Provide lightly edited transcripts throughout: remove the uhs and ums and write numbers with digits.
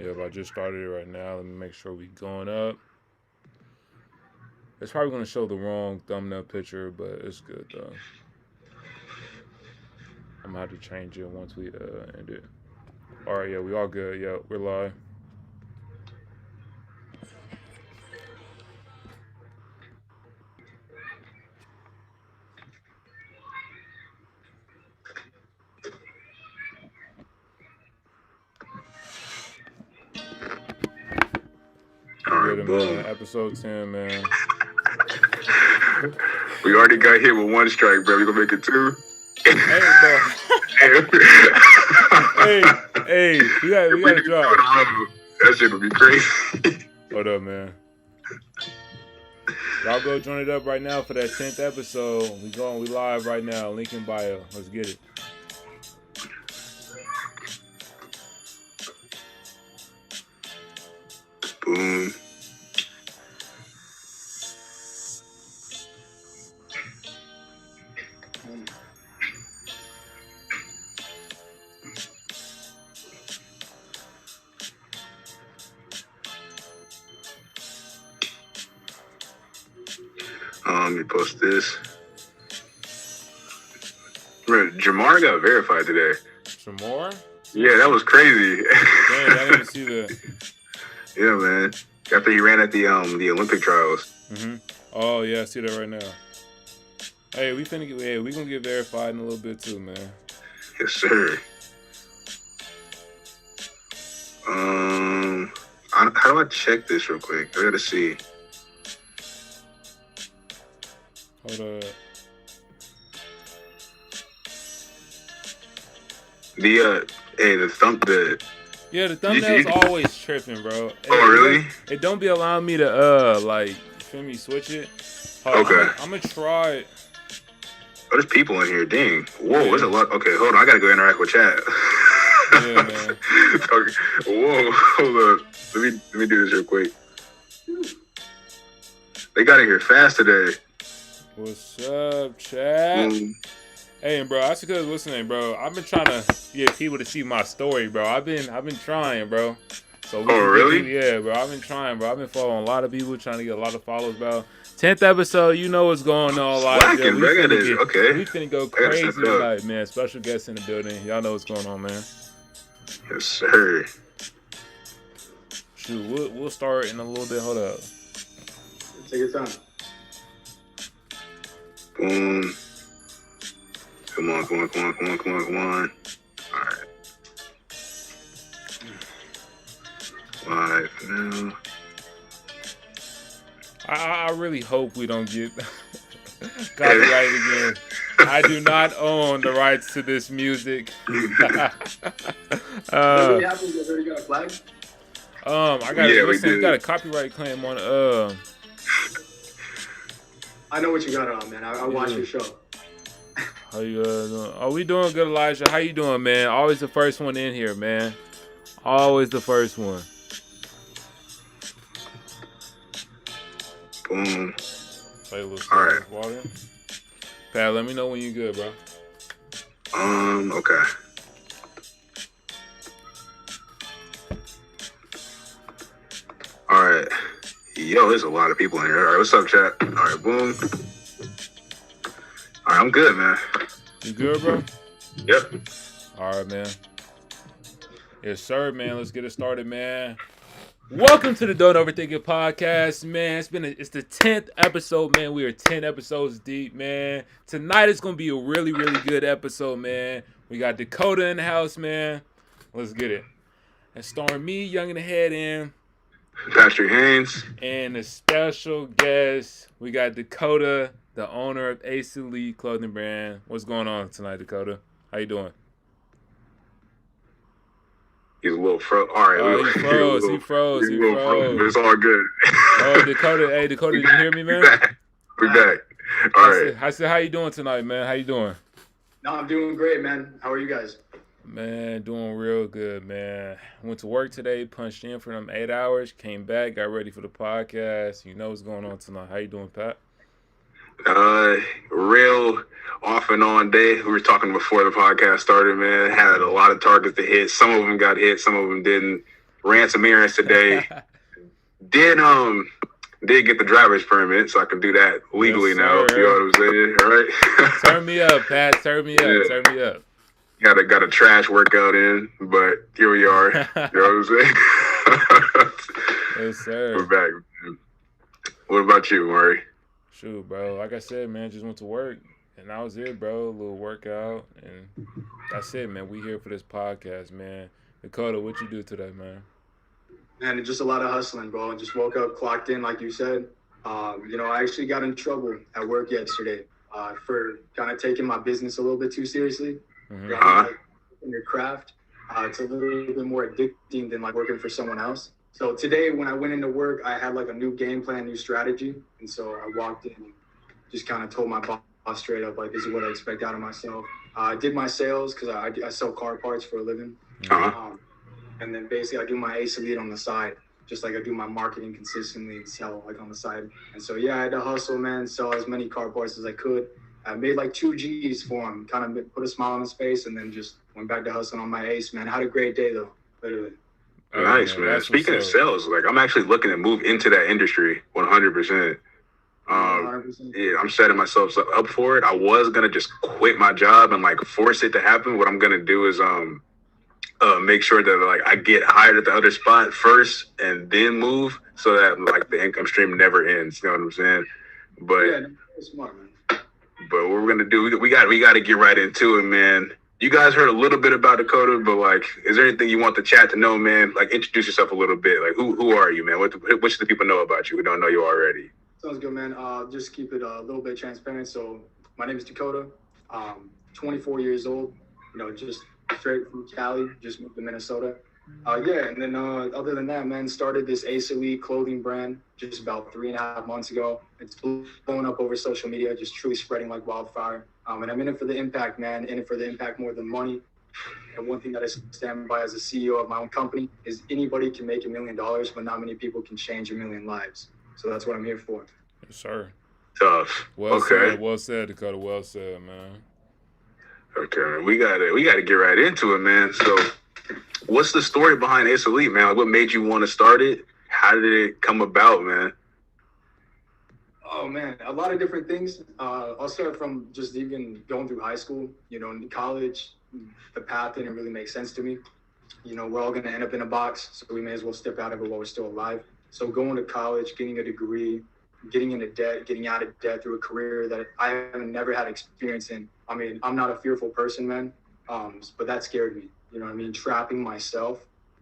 Yep, I just started it right now. Let me make sure we going up. It's probably going to show the wrong thumbnail picture, but it's good though. I'm going to have to change it once we end it. All right, yeah, we all good. Yeah, we're live. All right, Good, boom. man. Episode 10, man. We already got hit with one strike, bro. We gonna make it two. Hey, bro. hey, we gotta drop. That shit would be crazy. Hold up, man. Y'all go join it up right now for that 10th episode. We live right now. Link in bio. Let's get it. Boom. Let me post this. Bro, Jamar got verified today. Jamar? Yeah, that was crazy. Dang, I didn't even see that. Yeah, man. After he ran at the Olympic trials. Mm-hmm. Oh yeah, I see that right now. Hey, we gonna get verified in a little bit too, man. Yes, sir. How do I check this real quick? I gotta see. Hold up. The thumbnail's always tripping, bro. Really? It don't be allowing me to feel me, switch it. Okay. I'm gonna try it. Oh, there's people in here. Dang. Whoa, there's a lot. Okay, hold on. I gotta go interact with chat. Yeah, man. Okay. Whoa, hold up. Let me do this real quick. They got in here fast today. What's up, chat? Hey, bro, that's because listening, bro. I've been trying to get people to see my story, bro. I've been trying, bro. So really? Yeah, bro. I've been trying, bro. I've been following a lot of people, trying to get a lot of followers, bro. 10th episode, you know what's going on, like, we finna go crazy tonight, man. Special guests in the building. Y'all know what's going on, man. Yes, sir. Shoot, we'll start in a little bit. Hold up. Take your time. Boom. Come on. All right. Live now. I really hope we don't get copyrighted again. I do not own the rights to this music. What happens if you already got a flag? We got a copyright claim on I know what you got on, man. I watch your show. How you doing? Oh, we doing good, Elijah. How you doing, man? Always the first one in here, man. Always the first one. Boom. Play a little all right. Water. Pat, let me know when you're good, bro. Okay. All right. Yo, there's a lot of people in here. All right, what's up, chat? All right, boom. All right, I'm good, man. You good, bro? Yep. All right, man. Yes, sir, man. Let's get it started, man. Welcome to the Don't Overthink It podcast, man. It's the 10th episode, man. We are 10 episodes deep, man. Tonight is gonna be a really, really good episode, man. We got Dakota in the house, man. Let's get it. And starring me, Young in the Head, in Pastor Haynes, and a special guest. We got Dakota, the owner of Ace Elite Clothing Brand. What's going on tonight, Dakota? How you doing? He's a little froze. All right. Oh, he froze. He froze. But it's all good. Oh, Dakota. Hey, Dakota, did you hear me, man? We back. All right. I said, how you doing tonight, man? How you doing? No, I'm doing great, man. How are you guys? Man, doing real good, man. Went to work today, punched in for them 8 hours, came back, got ready for the podcast. You know what's going on tonight. How you doing, Pat? Real off and on day. We were talking before the podcast started, man. Had a lot of targets to hit. Some of them got hit, some of them didn't. ran some errands today. Did get the driver's permit, so I can do that legally now. You know what I'm saying? All right. Turn me up, Pat. Turn me up. Yeah. Turn me up. Got a trash workout in, but here we are. You know what I'm saying? Yes, sir. We're back. What about you, Murray? Shoot, bro. Like I said, man, just went to work, and that was it, bro. A little workout, and that's it, man. We here for this podcast, man. Dakota, what you do today, man? And just a lot of hustling, bro. Just woke up, clocked in, like you said. I actually got in trouble at work yesterday for kind of taking my business a little bit too seriously. Uh-huh. In your craft, it's a little bit more addicting than like working for someone else. So today, when I went into work, I had like a new game plan, new strategy, and so I walked in and just kind of told my boss straight up, like, this is what I expect out of myself. I did my sales because I sell car parts for a living. Uh-huh. And then basically I do my Ace Elite on the side, just like I do my marketing consistently and sell like on the side. And so, yeah, I had to hustle, man, sell as many car parts as I could. I made like 2 G's for him, kind of put a smile on his face, and then just went back to hustling on my Ace, man. I had a great day, though, literally. Nice, man. Speaking of sales, like I'm actually looking to move into that industry 100%. 100%. Yeah, I'm setting myself up for it. I was going to just quit my job and like force it to happen. What I'm going to do is make sure that like I get hired at the other spot first and then move so that like the income stream never ends. You know what I'm saying? But yeah, that's smart, man. But what we're gonna do, we got to get right into it, man. You guys heard a little bit about Dakota, but like, is there anything you want the chat to know, man? Like, introduce yourself a little bit. Like, who are you, man? What should the people know about you who don't know you already? Sounds good, man. Just keep it a little bit transparent. So my name is Dakota. 24 years old. Just straight from Cali. Just moved to Minnesota. And then other than that, man, started this Ace Elite clothing brand just about 3.5 months ago. It's blown up over social media, just truly spreading like wildfire. And I'm in it for the impact, man. In it for the impact more than money. And one thing that I stand by as a CEO of my own company is anybody can make $1 million, but not many people can change 1 million lives. So that's what I'm here for. Yes, sir. Tough. Well said, Dakota. Well said, man. Okay, we gotta get right into it, man. So, what's the story behind Ace Elite, man? Like, what made you want to start it? How did it come about, man? Oh, man, a lot of different things. I'll start from just even going through high school. In college, the path didn't really make sense to me. We're all going to end up in a box, so we may as well step out of it while we're still alive. So going to college, getting a degree, getting into debt, getting out of debt through a career that I have never had experience in. I mean, I'm not a fearful person, man, but that scared me. You know what I mean? Trapping myself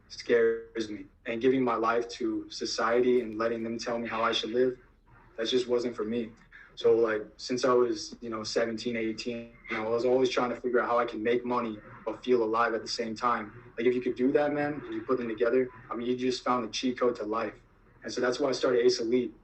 scares me. And giving my life to society and letting them tell me how I should live, that just wasn't for me. So, like, since I was, 17, 18, I was always trying to figure out how I can make money but feel alive at the same time. Like, if you could do that, man, and you put them together, I mean, you just found the cheat code to life. And so that's why I started Ace Elite.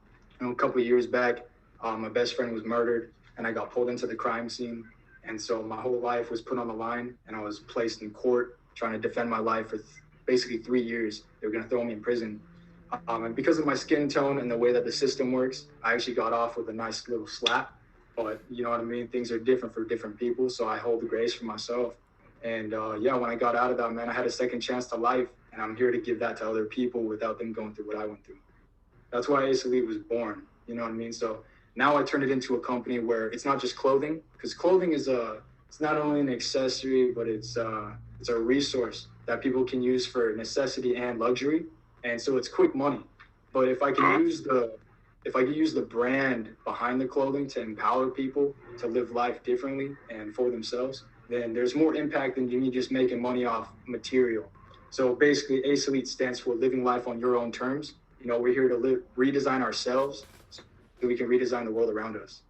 A couple of years back, my best friend was murdered, and I got pulled into the crime scene. And so my whole life was put on the line, and I was placed in court trying to defend my life for basically 3 years. They were going to throw me in prison. And because of my skin tone and the way that the system works, I actually got off with a nice little slap. But you know what I mean? Things are different for different people, so I hold the grace for myself. And when I got out of that, man, I had a second chance to life, and I'm here to give that to other people without them going through what I went through. That's why Ace Elite was born, you know what I mean? So now I turn it into a company where it's not just clothing, because clothing is it's not only an accessory, but it's a resource that people can use for necessity and luxury. And so it's quick money. But if I can use the brand behind the clothing to empower people to live life differently and for themselves, then there's more impact than me just making money off material. So basically, Ace Elite stands for living life on your own terms. We're here to redesign ourselves so we can redesign the world around us.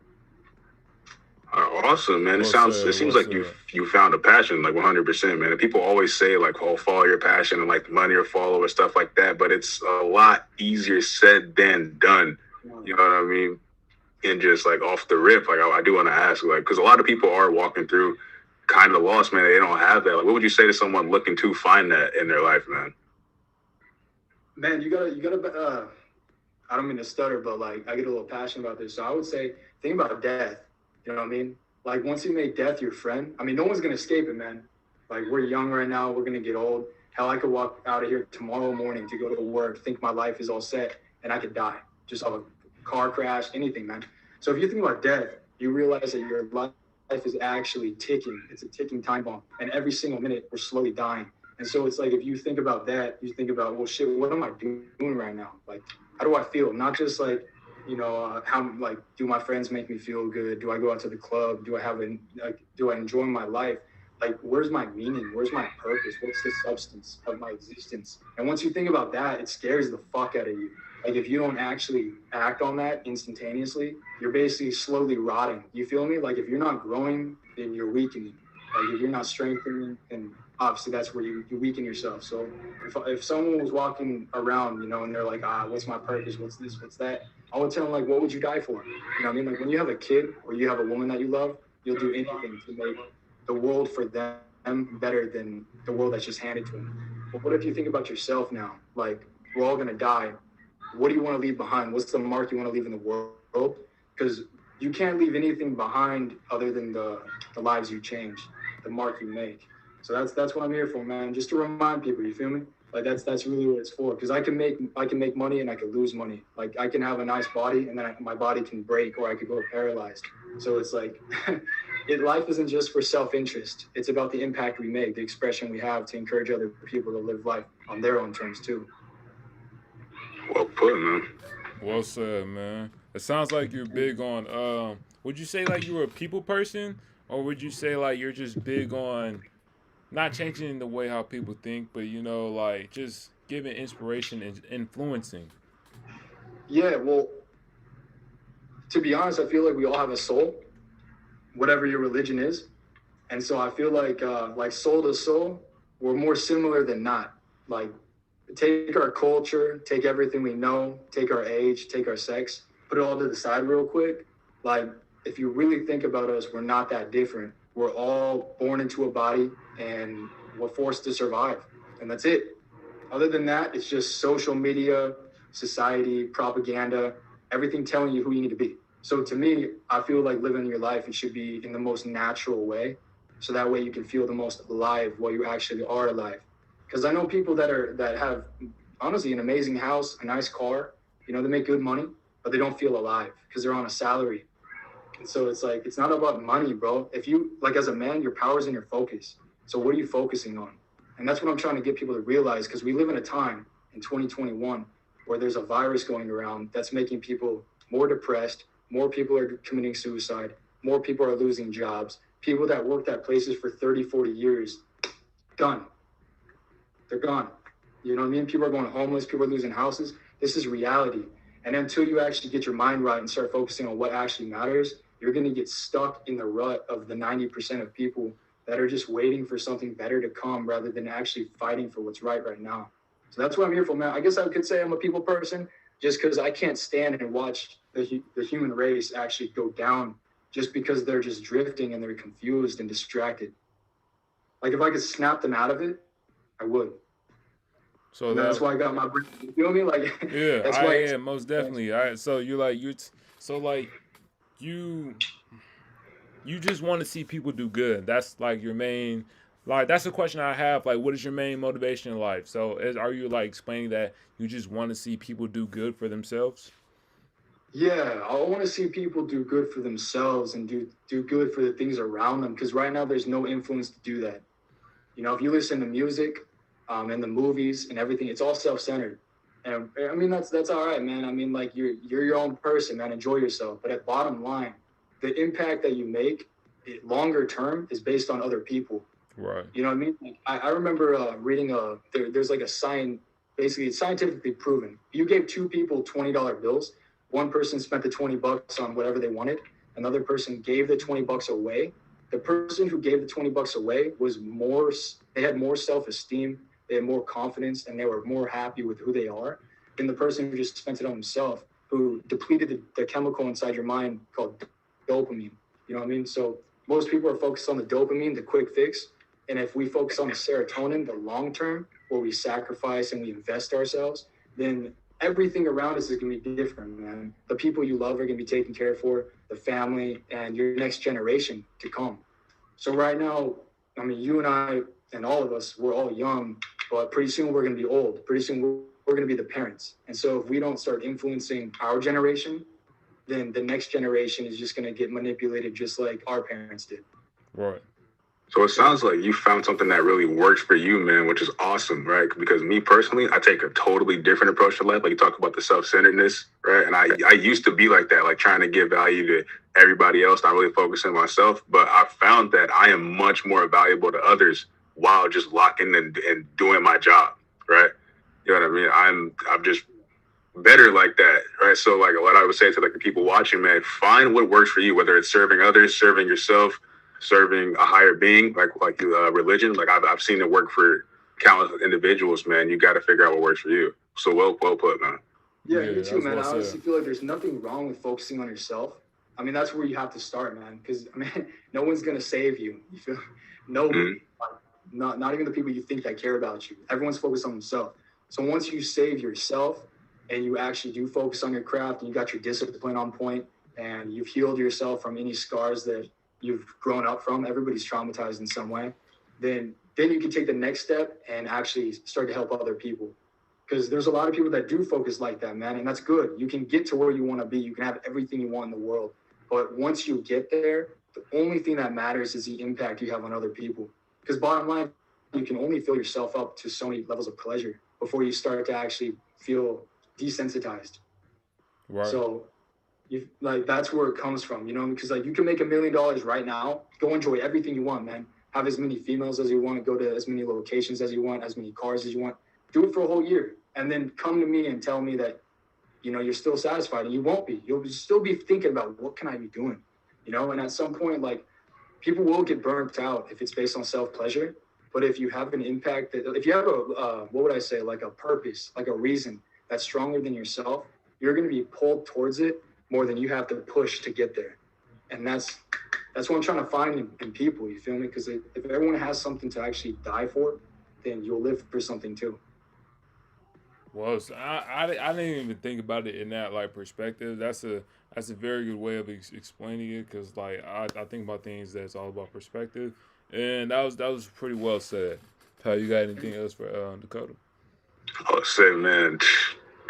Awesome, man. It seems like you found a passion, like 100%, man. And people always say like, oh, follow your passion and like money or follow or stuff like that. But it's a lot easier said than done. You know what I mean? And just like off the rip, like I do want to ask, like, because a lot of people are walking through kind of lost, man. They don't have that. Like, what would you say to someone looking to find that in their life, man? Man, you gotta. I don't mean to stutter, but like I get a little passionate about this. So I would say, think about death. You know what I mean? Like once you make death your friend, I mean, no one's gonna escape it, man. Like we're young right now, we're gonna get old. Hell, I could walk out of here tomorrow morning to go to work, think my life is all set, and I could die. Just have a car crash, anything, man. So if you think about death, you realize that your life is actually ticking. It's a ticking time bomb. And every single minute, we're slowly dying. And so it's like, if you think about that, you think about, well, shit, what am I doing right now? Like, how do I feel? Not just like, how, like, do my friends make me feel good? Do I go out to the club? Do I enjoy my life? Like, where's my meaning? Where's my purpose? What's the substance of my existence? And once you think about that, it scares the fuck out of you. Like, if you don't actually act on that instantaneously, you're basically slowly rotting. You feel me? Like, if you're not growing, then you're weakening. Like, if you're not strengthening, then obviously that's where you weaken yourself. So if someone was walking around, and they're like, what's my purpose? What's this? What's that? I would tell them, like, what would you die for? You know what I mean? Like, when you have a kid or you have a woman that you love, you'll do anything to make the world for them better than the world that's just handed to them. But what if you think about yourself now? Like, we're all going to die. What do you want to leave behind? What's the mark you want to leave in the world? Because you can't leave anything behind other than the lives you change, the mark you make. So that's what I'm here for, man. Just to remind people, you feel me? Like, that's really what it's for. Because I can make money and I can lose money. Like, I can have a nice body and then my body can break, or I could go paralyzed. So it's like, life isn't just for self-interest. It's about the impact we make, the expression we have to encourage other people to live life on their own terms too. Well put, man. Well said, man. It sounds like you're big on. Would you say like you're a people person, or would you say like you're just big on not changing the way how people think, but like just giving inspiration and influencing? Yeah, well, to be honest, I feel like we all have a soul, whatever your religion is, and so I feel like soul to soul, we're more similar than not. Like, take our culture, take everything we know, take our age, take our sex, put it all to the side real quick. Like, if you really think about us, we're not that different. We're all born into a body and we're forced to survive. And that's it. Other than that, it's just social media, society, propaganda, everything telling you who you need to be. So to me, I feel like living your life, it should be in the most natural way. So that way you can feel the most alive while you actually are alive. Because I know people that have honestly an amazing house, a nice car, they make good money, but they don't feel alive because they're on a salary. And so it's like, it's not about money, bro. If you, like, as a man, your power is in your focus. So what are you focusing on? And that's what I'm trying to get people to realize, because we live in a time in 2021 where there's a virus going around that's making people more depressed. More people are committing suicide. More people are losing jobs. People that worked at places for 30, 40 years, done. They're gone. You know what I mean? People are going homeless. People are losing houses. This is reality. And until you actually get your mind right and start focusing on what actually matters, you're going to get stuck in the rut of the 90% of people that are just waiting for something better to come rather than actually fighting for what's right now. So that's what I'm here for, man. I guess I could say I'm a people person just because I can't stand and watch the human race actually go down just because they're just drifting and they're confused and distracted. Like, if I could snap them out of it, I would. So that's why I got my brain. You feel me? Like, yeah, that's why most definitely. All right, so you just want to see people do good. That's like your main. Like, that's the question I have. Like, what is your main motivation in life? So, are you like explaining that you just want to see people do good for themselves? Yeah, I want to see people do good for themselves and do good for the things around them. Because right now, there's no influence to do that. If you listen to music, and the movies and everything, it's all self-centered. And I mean, that's all right, man. I mean, like, you're your own person, man. Enjoy yourself. But at bottom line, the impact that you make longer term is based on other people. Right. You know what I mean? Like, I remember reading there's like a sign, basically it's scientifically proven. You gave two people $20 bills. One person spent the $20 on whatever they wanted. Another person gave the $20 away. The person who gave the $20 away they had more self-esteem, they had more confidence, and they were more happy with who they are than the person who just spent it on himself, who depleted the chemical inside your mind called dopamine. You know what I mean? So most people are focused on the dopamine, the quick fix. And if we focus on the serotonin, the long term, where we sacrifice and we invest ourselves, then everything around us is going to be different, man. The people you love are going to be taken care of for, the family, and your next generation to come. So right now, I mean, you and I and all of us, we're all young, but pretty soon we're going to be old. Pretty soon we're going to be the parents. And so if we don't start influencing our generation, then the next generation is just going to get manipulated just like our parents did. Right. So it sounds like you found something that really works for you, man, which is awesome, right? Because me personally, I take a totally different approach to life. Like you talk about the self-centeredness, right? And I used to be like that, like trying to give value to everybody else, not really focusing on myself. But I found that I am much more valuable to others while just locking and doing my job, right? You know what I mean? I'm just better like that, right? So like what I would say to like the people watching, man, find what works for you, whether it's serving others, serving yourself, serving a higher being, like religion. Like I've seen it work for countless individuals, man. You got to figure out what works for you. So well put, man. Yeah, me too, man. I honestly feel like there's nothing wrong with focusing on yourself. I mean, that's where you have to start, man. Because I mean, no one's gonna save you. You feel? Nobody, not even the people you think that care about you. Everyone's focused on themselves. So once you save yourself and you actually do focus on your craft and you got your discipline on point and you've healed yourself from any scars that you've grown up from, everybody's traumatized in some way, then you can take the next step and actually start to help other people. Because there's a lot of people that do focus like that, man, and that's good. You can get to where you want to be. You can have everything you want in the world. But once you get there, the only thing that matters is the impact you have on other people. Because bottom line, you can only fill yourself up to so many levels of pleasure before you start to actually feel desensitized. Right. So that's where it comes from, you know, because like you can make $1 million right now, go enjoy everything you want, man. Have as many females as you want, go to as many locations as you want, as many cars as you want. Do it for a whole year and then come to me and tell me that, you know, you're still satisfied, and you won't be. You'll still be thinking about what can I be doing, you know? And at some point, like, people will get burnt out if it's based on self-pleasure. But if you have an impact, if you have like a purpose, like a reason that's stronger than yourself, you're going to be pulled towards it more than you have to push to get there. And that's what I'm trying to find in people, you feel me? Because if everyone has something to actually die for, then you'll live for something too. Well, I didn't even think about it in that like perspective. That's a very good way of explaining it, because like I think about things that's all about perspective, and that was pretty well said. Pal, you got anything else for Dakota? I would say, man,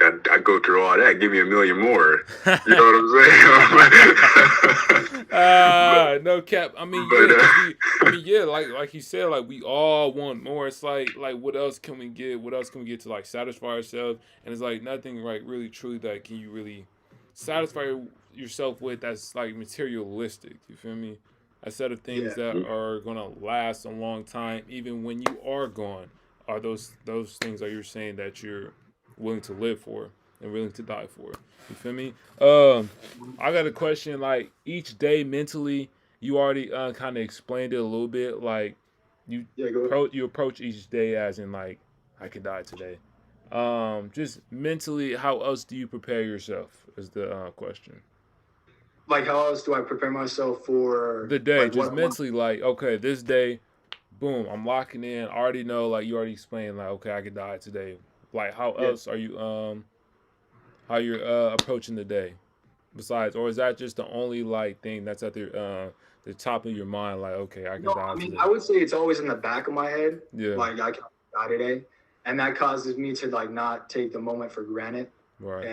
I go through all that. Give me $1 million more. You know what I'm saying? No cap. I mean, yeah, like you said, like we all want more. It's like what else can we get? What else can we get to like satisfy ourselves? And it's like nothing like really truly that can you really satisfy yourself with that's like materialistic. You feel me? A set of things that are gonna last a long time, even when you are gone. Are those things that you're saying that you're willing to live for and willing to die for? You feel me? I got a question. Like each day mentally, you already kind of explained it a little bit. Like you approach each day as in like I could die today. Just mentally, how else do you prepare yourself? Is the question. Like how else do I prepare myself for the day? Like, just mentally, like okay, this day, boom, I'm locking in. I already know, like you already explained, like okay, I could die today. Like how else are you how you're approaching the day? Besides, or is that just the only like thing that's at the top of your mind? Like okay, I can die. I mean, today. I would say it's always in the back of my head. Yeah. Like I can die today, and that causes me to like not take the moment for granted. Right.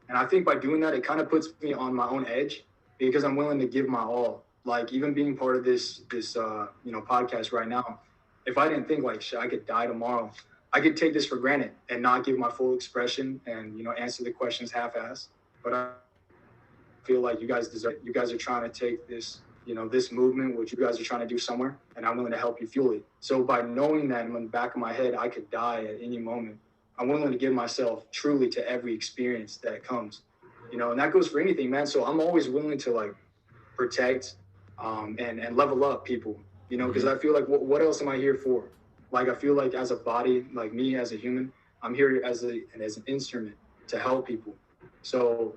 And I think by doing that, it kind of puts me on my own edge because I'm willing to give my all. Like even being part of this podcast right now, if I didn't think like shit, I could die tomorrow, I could take this for granted and not give my full expression and answer the questions half-assed. But I feel like you guys deserve it. You guys are trying to take this this movement, which you guys are trying to do somewhere, and I'm willing to help you fuel it. So by knowing that in the back of my head, I could die at any moment, I'm willing to give myself truly to every experience that comes, and that goes for anything, man. So I'm always willing to like protect and level up people, because I feel like what else am I here for? Like, I feel like as a body, like me as a human, I'm here as an instrument to help people. So,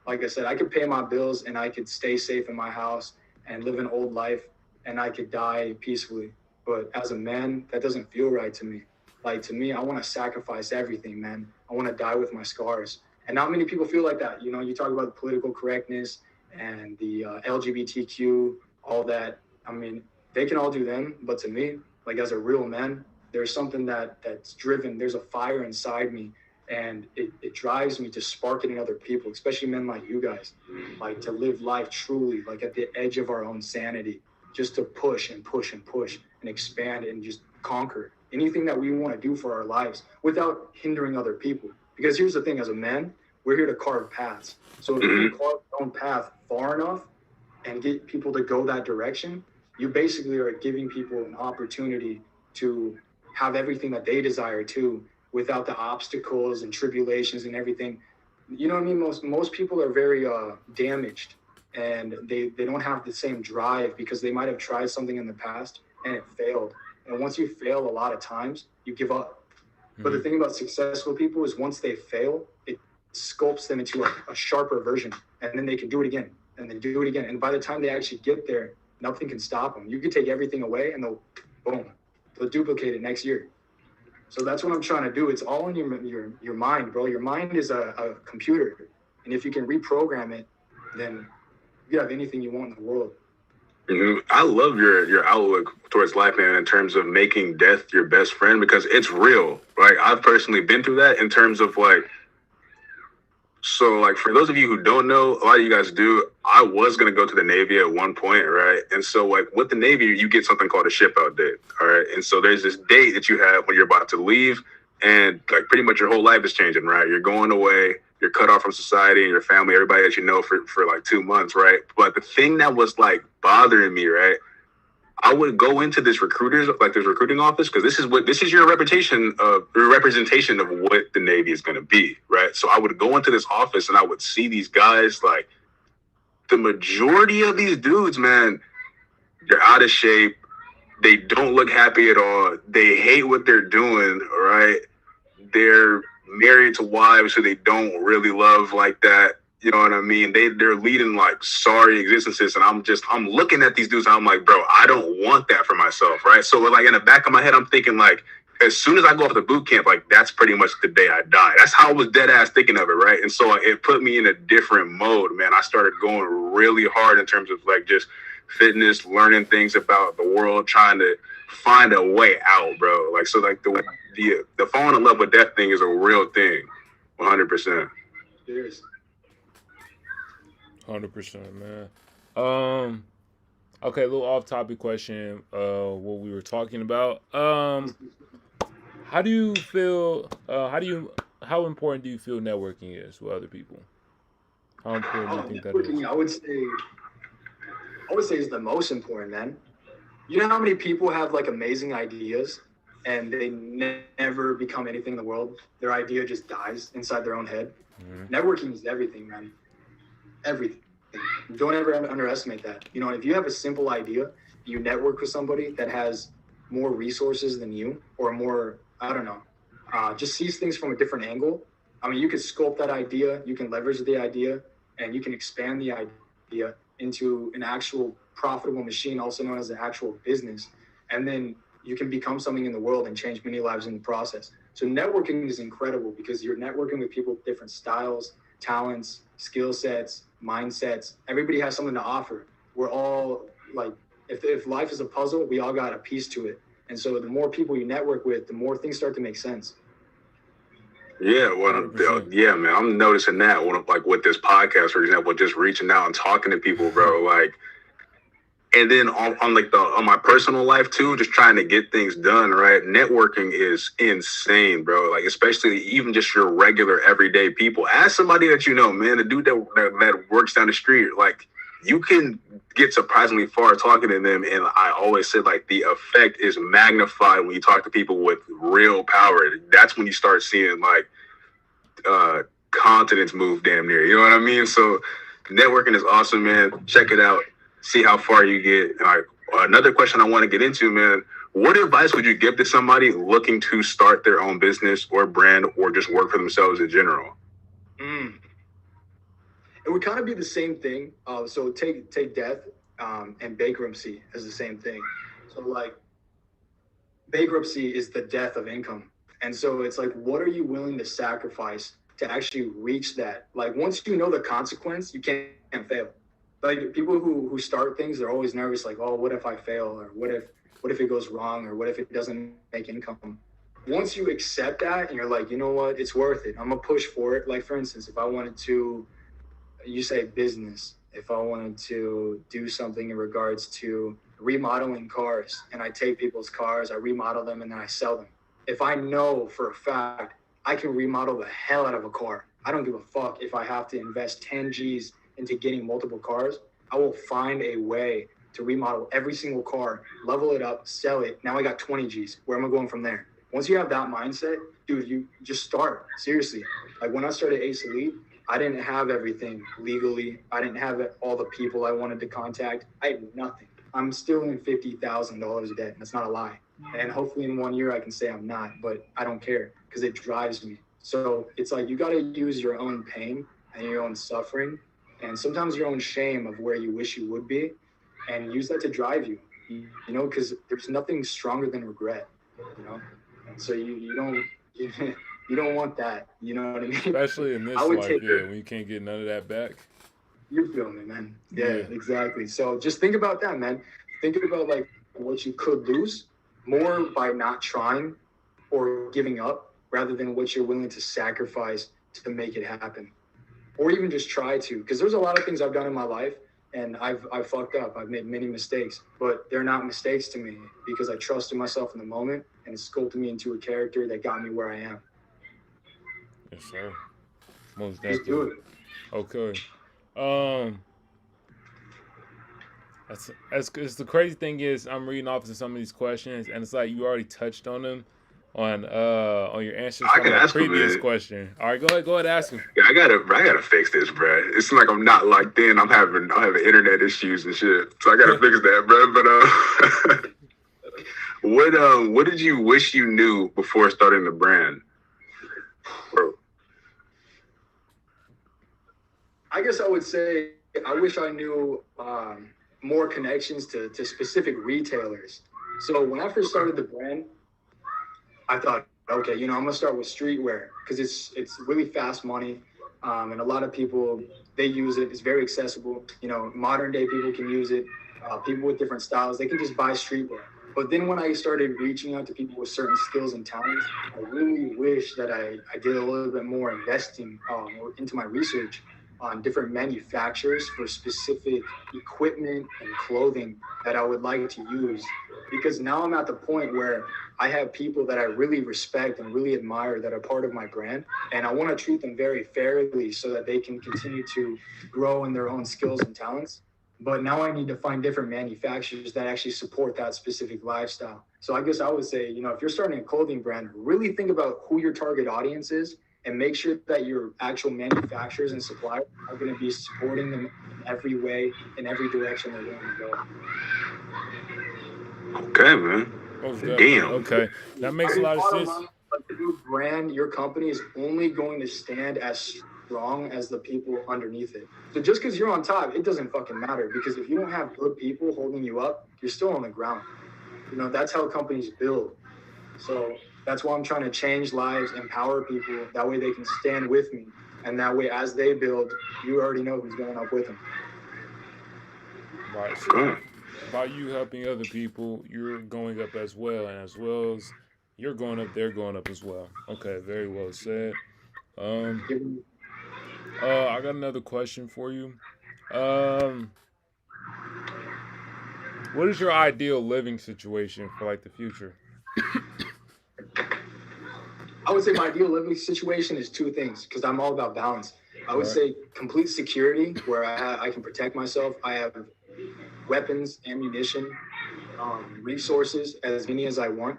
like I said, I could pay my bills and I could stay safe in my house and live an old life and I could die peacefully. But as a man, that doesn't feel right to me. Like, to me, I want to sacrifice everything, man. I want to die with my scars. And not many people feel like that. You talk about the political correctness and the LGBTQ, all that. I mean, they can all do them. But to me, like as a real man, there's something that's driven. There's a fire inside me, and it drives me to spark it in other people, especially men like you guys, like to live life truly, like at the edge of our own sanity, just to push and push and push and expand and just conquer anything that we want to do for our lives without hindering other people. Because here's the thing, as a man, we're here to carve paths. So if you carve your own path far enough and get people to go that direction, you basically are giving people an opportunity to have everything that they desire to, without the obstacles and tribulations and everything. You know what I mean? Most people are very damaged, and they don't have the same drive because they might have tried something in the past and it failed. And once you fail a lot of times, you give up. But the thing about successful people is once they fail, it sculpts them into a sharper version, and then they can do it again and then do it again. And by the time they actually get there, nothing can stop them. You can take everything away and they'll duplicate it next year. So that's what I'm trying to do. It's all in your mind, bro. Your mind is a computer. And if you can reprogram it, then you have anything you want in the world. I love your outlook towards life, man, in terms of making death your best friend, because it's real. Like, I've personally been through that in terms of so for those of you who don't know, a lot of you guys do, I was going to go to the Navy at one point, right? And so with the Navy, you get something called a ship out date, all right? And so there's this date that you have when you're about to leave, and pretty much your whole life is changing, right? You're going away, you're cut off from society and your family, everybody that you know for 2 months, right? But the thing that was bothering me, right? I would go into this recruiting office, because this is your representation of what the Navy is going to be, right? So I would go into this office and I would see these guys, the majority of these dudes, man, they're out of shape. They don't look happy at all. They hate what they're doing, right? They're married to wives who they don't really love like that. You know what I mean? They're leading sorry existences, and I'm looking at these dudes and I'm like, bro, I don't want that for myself, right? So in the back of my head, I'm thinking as soon as I go off the boot camp, that's pretty much the day I die. That's how I was dead ass thinking of it, right? And so it put me in a different mode, man. I started going really hard in terms of just fitness, learning things about the world, trying to find a way out, bro. The falling in love with death thing is a real thing, 100%. Cheers. 100%, man. Okay, a little off-topic question. What we were talking about. How do you feel? How important do you feel networking is with other people? How important do you think that is? I would say it's the most important, man. You know how many people have amazing ideas and they never become anything in the world? Their idea just dies inside their own head. Networking is everything, man. Everything. Don't ever underestimate that. If you have a simple idea, you network with somebody that has more resources than you, or more, I don't know, just sees things from a different angle. I mean, you can sculpt that idea, you can leverage the idea, and you can expand the idea into an actual profitable machine, also known as an actual business. And then you can become something in the world and change many lives in the process. So networking is incredible because you're networking with people with different styles, talents, skill sets, mindsets. Everybody has something to offer. We're all if life is a puzzle, we all got a piece to it. And so the more people you network with, the more things start to make sense. Yeah, yeah, man. I'm noticing that with this podcast, for example, just reaching out and talking to people, bro. And then on my personal life too, just trying to get things done, right? Networking is insane, bro. Especially even just your regular everyday people. Ask somebody that you know, man, the dude that works down the street, you can get surprisingly far talking to them. And I always said the effect is magnified when you talk to people with real power. That's when you start seeing continents move damn near. You know what I mean? So networking is awesome, man. Check it out. See how far you get. Another question I want to get into, man. What advice would you give to somebody looking to start their own business or brand or just work for themselves in general? It would kind of be the same thing. So take death and bankruptcy as the same thing. So bankruptcy is the death of income. And so it's what are you willing to sacrifice to actually reach that? Once you know the consequence, you can't fail. People who start things, they're always nervous, oh, what if I fail? Or what What if it goes wrong, or what if it doesn't make income? Once you accept that and you're like, you know what, it's worth it. I'm gonna push for it. Like for instance, if I wanted to, you say business, if I wanted to do something in regards to remodeling cars, and I take people's cars, I remodel them, and then I sell them. If I know for a fact I can remodel the hell out of a car, I don't give a fuck if I have to invest 10 G's into getting multiple cars. I will find a way to remodel every single car, level it up, sell it. Now I got 20 G's. Where am I going from there? Once you have that mindset, dude, you just start. Seriously. Like when I started Ace Elite, I didn't have everything legally. I didn't have all the people I wanted to contact. I had nothing. I'm still in $50,000 debt. That's not a lie. And hopefully in 1 year I can say I'm not, but I don't care because it drives me. So it's like you got to use your own pain and your own suffering and sometimes your own shame of where you wish you would be, and use that to drive you, you know, because there's nothing stronger than regret, you know. And so you don't want that, you know what I mean? Especially in this life, when you can't get none of that back. You feel me, man? Yeah, exactly. So just think about that, man. Think about like what you could lose more by not trying or giving up, rather than what you're willing to sacrifice to make it happen, or even just try to. Because there's a lot of things I've done in my life, and I've fucked up. I've made many mistakes, but they're not mistakes to me because I trusted myself in the moment, and it sculpted me into a character that got me where I am. Yes, sir. Most definitely. Okay. That's the crazy thing is I'm reading off of some of these questions, and it's like you already touched on them on your answers from the previous question. All right, go ahead, ask him. Yeah, I gotta fix this, bro. It's like I'm not locked in. I'm having internet issues and shit, so I gotta fix that, bro. But what did you wish you knew before starting the brand, bro? I guess I would say I wish I knew more connections to specific retailers. So when I first started the brand, I thought, okay, I'm gonna start with streetwear because it's really fast money, and a lot of people, they use it. It's very accessible. Modern day people can use it. People with different styles, they can just buy streetwear. But then when I started reaching out to people with certain skills and talents, I really wish that I did a little bit more investing into my research on different manufacturers for specific equipment and clothing that I would like to use. Because now I'm at the point where I have people that I really respect and really admire that are part of my brand, and I want to treat them very fairly so that they can continue to grow in their own skills and talents. But now I need to find different manufacturers that actually support that specific lifestyle. So I guess I would say, if you're starting a clothing brand, really think about who your target audience is and make sure that your actual manufacturers and suppliers are going to be supporting them in every way, in every direction they're going to go. Okay, man. Damn. Okay. That makes a lot of sense. Your brand, your company is only going to stand as strong as the people underneath it. So just because you're on top, it doesn't fucking matter, because if you don't have good people holding you up, you're still on the ground. That's how companies build. So that's why I'm trying to change lives, empower people. That way they can stand with me. And that way, as they build, you already know who's going up with them. Right. So by you helping other people, you're going up as well. And as well as you're going up, they're going up as well. Okay, very well said. I got another question for you. What is your ideal living situation for like the future? I would say my ideal living situation is two things, because I'm all about balance. I would say complete security, where I can protect myself. I have weapons, ammunition, resources, as many as I want.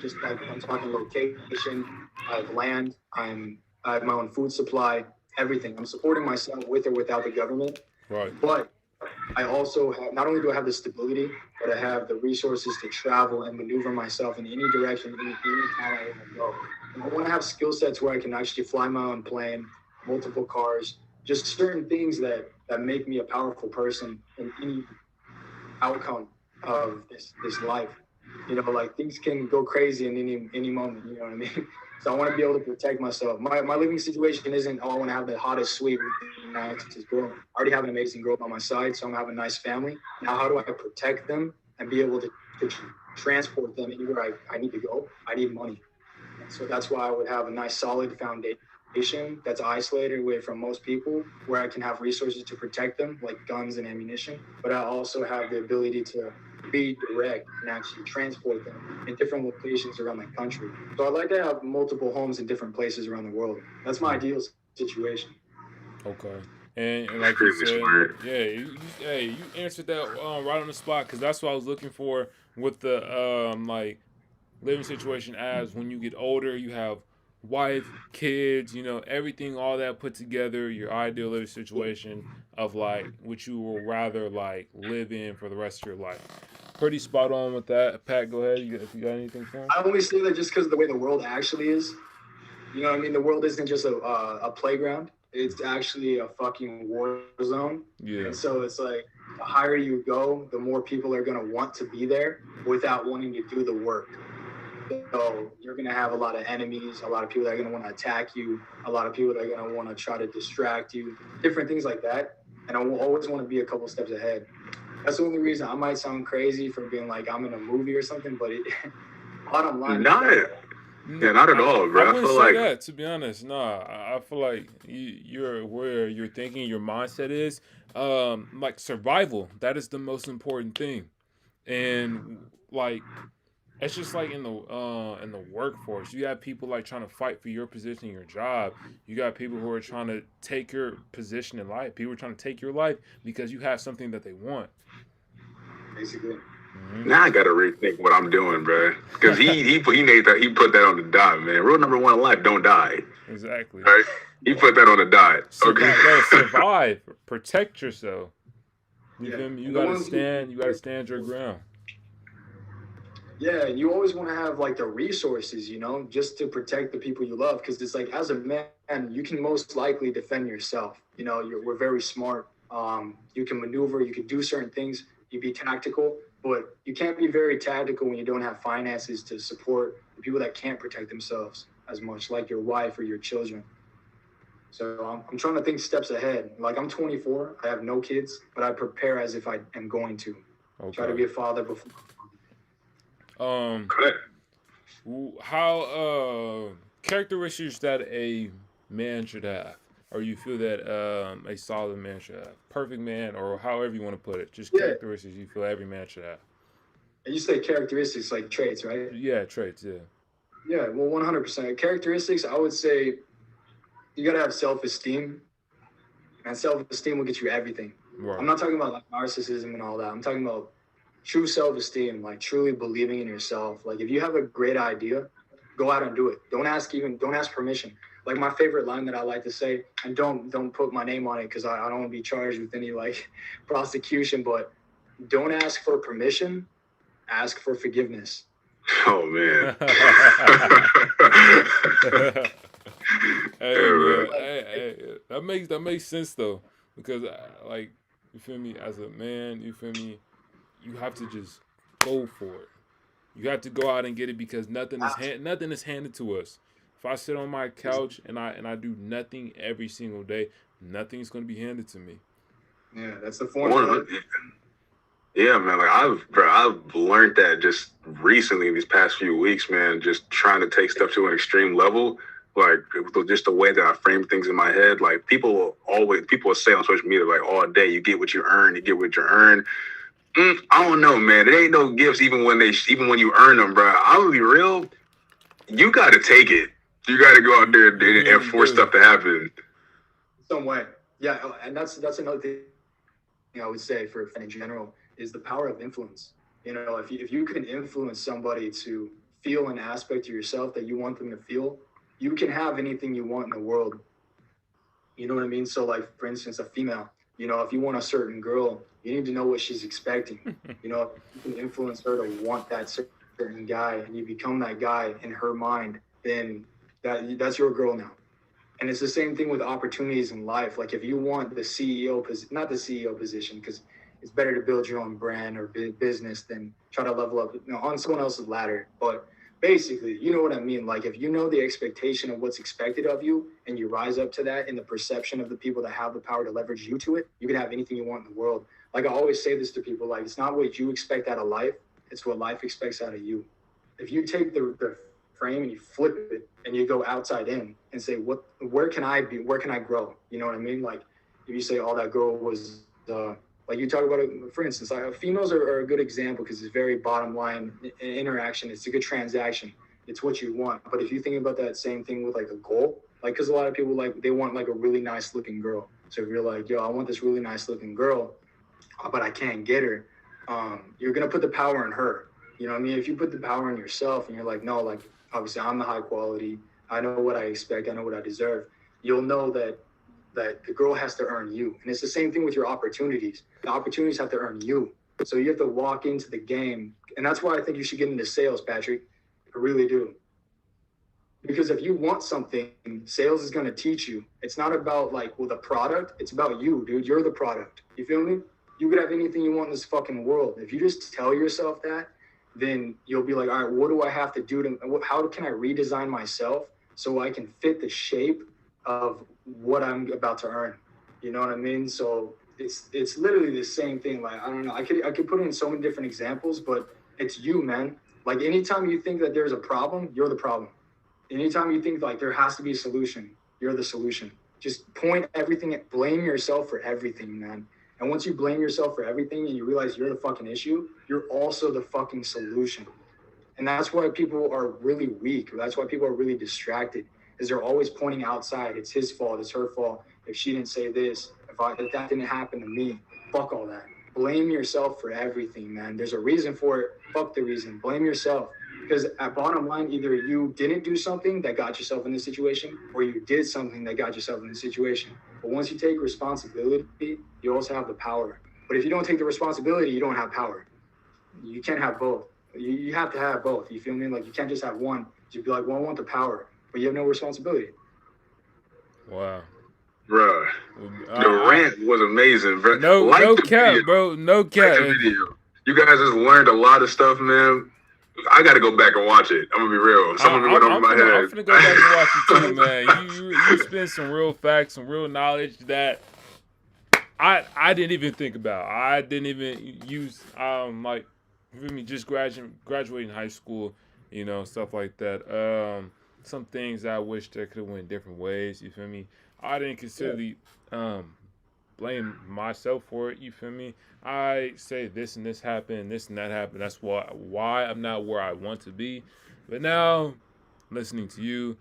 Just like I'm talking location, I have land, I have my own food supply, everything. I'm supporting myself with or without the government. Right. But I also have, not only do I have the stability, but I have the resources to travel and maneuver myself in any direction, any time I want to go. And I want to have skill sets where I can actually fly my own plane, multiple cars, just certain things that make me a powerful person in any outcome of this life. Like things can go crazy in any moment, you know what I mean? So I want to be able to protect myself. My living situation isn't, I want to have the hottest suite with the nicest girl. I already have an amazing girl by my side, so I'm going to have a nice family. Now, how do I protect them and be able to to transport them anywhere I need to go, I need money. And so that's why I would have a nice solid foundation that's isolated away from most people, where I can have resources to protect them, like guns and ammunition. But I also have the ability to be direct and actually transport them in different locations around the country. So I'd like to have multiple homes in different places around the world. That's my ideal situation. Okay. And like you said, you answered that right on the spot, because that's what I was looking for with the like living situation. As when you get older, you have wife, kids, everything, all that put together, your ideal living situation of like what you will rather like live in for the rest of your life. Pretty spot on with that. Pat, go ahead. If you got anything for him. I only say that just because of the way the world actually is. You know what I mean? The world isn't just a playground. It's actually a fucking war zone. Yeah. And so it's like, the higher you go, the more people are going to want to be there without wanting to do the work. So you're going to have a lot of enemies, a lot of people that are going to want to attack you, a lot of people that are going to want to try to distract you, different things like that. And I will always want to be a couple steps ahead. That's the only reason. I might sound crazy for being like I'm in a movie or something, but bottom line. Yeah, not at all, bro. I wouldn't say that, to be honest. Nah, I feel like you're where you're thinking, your mindset is like survival. That is the most important thing, and like it's just like in the workforce, you have people like trying to fight for your position in your job. You got people who are trying to take your position in life. People are trying to take your life because you have something that they want. Basically. Now I gotta rethink what I'm doing, bro. Because he put that on the dot, man. Rule number one in life: don't die. Exactly. Right? He put that on the dot. Okay. Survive. Protect yourself. You feel me? You gotta stand. You gotta stand your ground. Yeah, you always want to have like the resources, just to protect the people you love. Because it's like, as a man, you can most likely defend yourself. We're very smart. You can maneuver. You can do certain things. You be tactical. But you can't be very tactical when you don't have finances to support the people that can't protect themselves as much, like your wife or your children. So I'm trying to think steps ahead. Like, I'm 24, I have no kids, but I prepare as if I am going to. Okay. Try to be a father before. How characteristics that a man should have, or you feel that a solid man should have, perfect man, or however you want to put it, just characteristics you feel every man should have. And you say characteristics like traits, right? Yeah, traits. Yeah, well, 100%. Characteristics, I would say you gotta have self-esteem, and self-esteem will get you everything. Right. I'm not talking about like narcissism and all that. I'm talking about true self-esteem, like truly believing in yourself. Like, if you have a great idea, go out and do it. Don't ask permission. Like, my favorite line that I like to say, and don't put my name on it because I don't want to be charged with any like prosecution, but don't ask for permission, ask for forgiveness. Oh man. Hey, that makes sense though, because like, you feel me, as a man, you feel me, you have to just go for it. You have to go out and get it, because nothing is handed to us. If I sit on my couch and I do nothing every single day, nothing's going to be handed to me. Yeah, that's the formula. Yeah, man. Like I've learned that just recently, these past few weeks, man. Just trying to take stuff to an extreme level, like just the way that I frame things in my head. Like people will say on social media, like, all day, you get what you earn. You get what you earn. I don't know, man. It ain't no gifts even when you earn them, bro. I'm gonna be real. You got to take it. You got to go out there and force stuff to happen. Some way, yeah. And that's another thing I would say for in general is the power of influence. If you can influence somebody to feel an aspect of yourself that you want them to feel, you can have anything you want in the world. You know what I mean? So, like, for instance, a female. If you want a certain girl, you need to know what she's expecting. If you can influence her to want that certain guy, and you become that guy in her mind, then that's your girl now. And it's the same thing with opportunities in life. Like, if you want the CEO position, not the CEO position, because it's better to build your own brand or business than try to level up on someone else's ladder. But basically, you know what I mean? Like, if you know the expectation of what's expected of you and you rise up to that in the perception of the people that have the power to leverage you to it, you can have anything you want in the world. Like, I always say this to people, like, it's not what you expect out of life, It's what life expects out of you. If you take the frame and you flip it and you go outside in and say, where can I be? Where can I grow? You know what I mean? Like if you say, oh, that girl was, like you talk about it, for instance, like females are a good example because it's very bottom line interaction. It's a good transaction. It's what you want. But if you think about that same thing with like a goal, like, because a lot of people like, they want like a really nice looking girl. So if you're like, yo, I want this really nice looking girl, but I can't get her, you're going to put the power in her. You know what I mean? If you put the power in yourself and you're like, no, like, obviously I'm the high quality. I know what I expect. I know what I deserve. You'll know that the girl has to earn you. And it's the same thing with your opportunities. The opportunities have to earn you. So you have to walk into the game. And that's why I think you should get into sales, Patrick. I really do. Because if you want something, sales is going to teach you. It's not about like, well, the product. It's about you, dude. You're the product. You feel me? You could have anything you want in this fucking world. If you just tell yourself that, then you'll be like, all right, what do I have to do how can I redesign myself so I can fit the shape of what I'm about to earn? You know what I mean? So it's literally the same thing. Like, I don't know. I could put it in so many different examples, but it's you, man. Like anytime you think that there's a problem, you're the problem. Anytime you think like there has to be a solution, you're the solution. Just point everything at, blame yourself for everything, man. And once you blame yourself for everything and you realize you're the fucking issue, you're also the fucking solution. And that's why people are really weak. That's why people are really distracted, is they're always pointing outside. It's his fault. It's her fault. If she didn't say this, if that didn't happen to me, fuck all that. Blame yourself for everything, man. There's a reason for it. Fuck the reason. Blame yourself. Because at bottom line, either you didn't do something that got yourself in this situation, or you did something that got yourself in this situation. But once you take responsibility, you also have the power. But if you don't take the responsibility, you don't have power. You can't have both. You have to have both. You feel me? Like you can't just have one. You'd be like, well, I want the power, but you have no responsibility. Wow. Bruh. The rant was amazing, bro. No cap, bro. No cap. You guys just learned a lot of stuff, man. I got to go back and watch it. I'm going to be real. Some of it went over my head. I'm going to go back and watch it too, man. You spend some real facts, some real knowledge that I didn't even think about. I didn't even use, like, just graduating high school, you know, stuff like that. Some things I wish that could have went different ways, you feel me? I didn't consider blame myself for it, you feel me? I say this and this happened, this and that happened. That's why I'm not where I want to be. But now, listening to you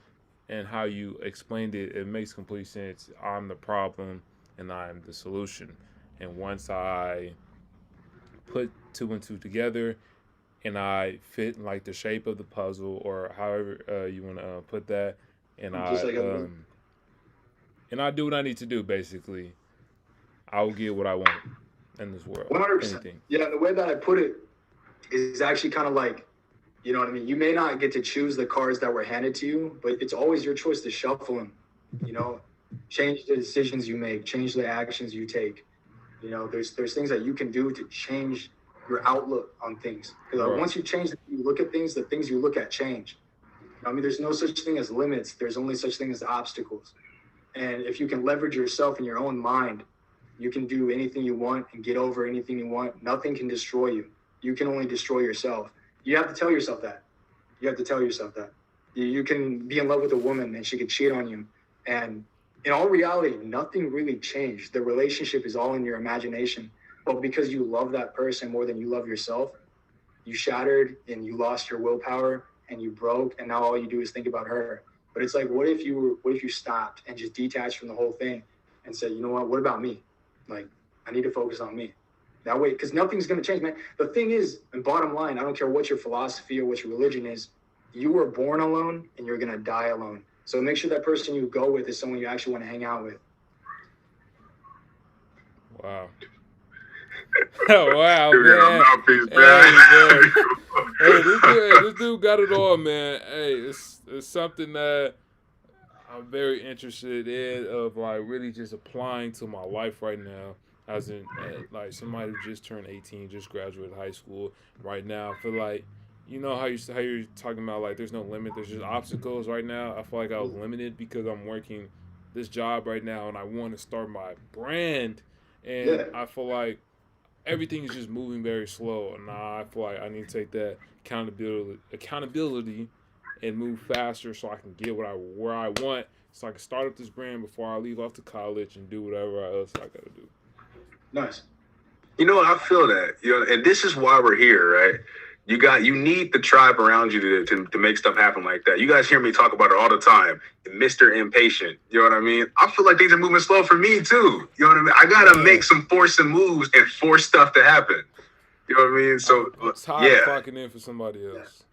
and how you explained it, it makes complete sense. I'm the problem and I'm the solution. And once I put two and two together and I fit in like the shape of the puzzle or however you want to put that, and I do what I need to do, basically, I will get what I want in this world. 100%. Anything. Yeah, the way that I put it is actually kind of like, you know what I mean? You may not get to choose the cards that were handed to you, but it's always your choice to shuffle them. You know, change the decisions you make, change the actions you take. You know, there's things that you can do to change your outlook on things. Because once you change, you look at things, the things you look at change. I mean, there's no such thing as limits. There's only such thing as obstacles. And if you can leverage yourself in your own mind, you can do anything you want and get over anything you want. Nothing can destroy you. You can only destroy yourself. You have to tell yourself that. You have to tell yourself that. You can be in love with a woman and she could cheat on you. And in all reality, nothing really changed. The relationship is all in your imagination. But because you love that person more than you love yourself, you shattered and you lost your willpower and you broke. And now all you do is think about her. But it's like, what if you stopped and just detached from the whole thing and said, you know what about me? Like, I need to focus on me. That way, because nothing's going to change, man. The thing is, and bottom line, I don't care what your philosophy or what your religion is, you were born alone and you're going to die alone. So make sure that person you go with is someone you actually want to hang out with. Wow. Wow, man. Hey, this dude got it all, man. Hey, it's something that I'm very interested in, of like really just applying to my life right now, as in like somebody who just turned 18, just graduated high school right now. I feel like, you know how you're talking about like there's no limit, there's just obstacles right now. I feel like I was limited because I'm working this job right now and I want to start my brand, and I feel like everything is just moving very slow. And I feel like I need to take that accountability and move faster so I can get where I want, so I can start up this brand before I leave off to college and do whatever else I gotta do. Nice. You know, I feel that. You know, and this is why we're here, right? You need the tribe around you to make stuff happen like that. You guys hear me talk about it all the time. Mr. Impatient. You know what I mean? I feel like things are moving slow for me too. You know what I mean? I gotta make some forcing moves and force stuff to happen. You know what I mean? So I'm tired of clocking in for somebody else.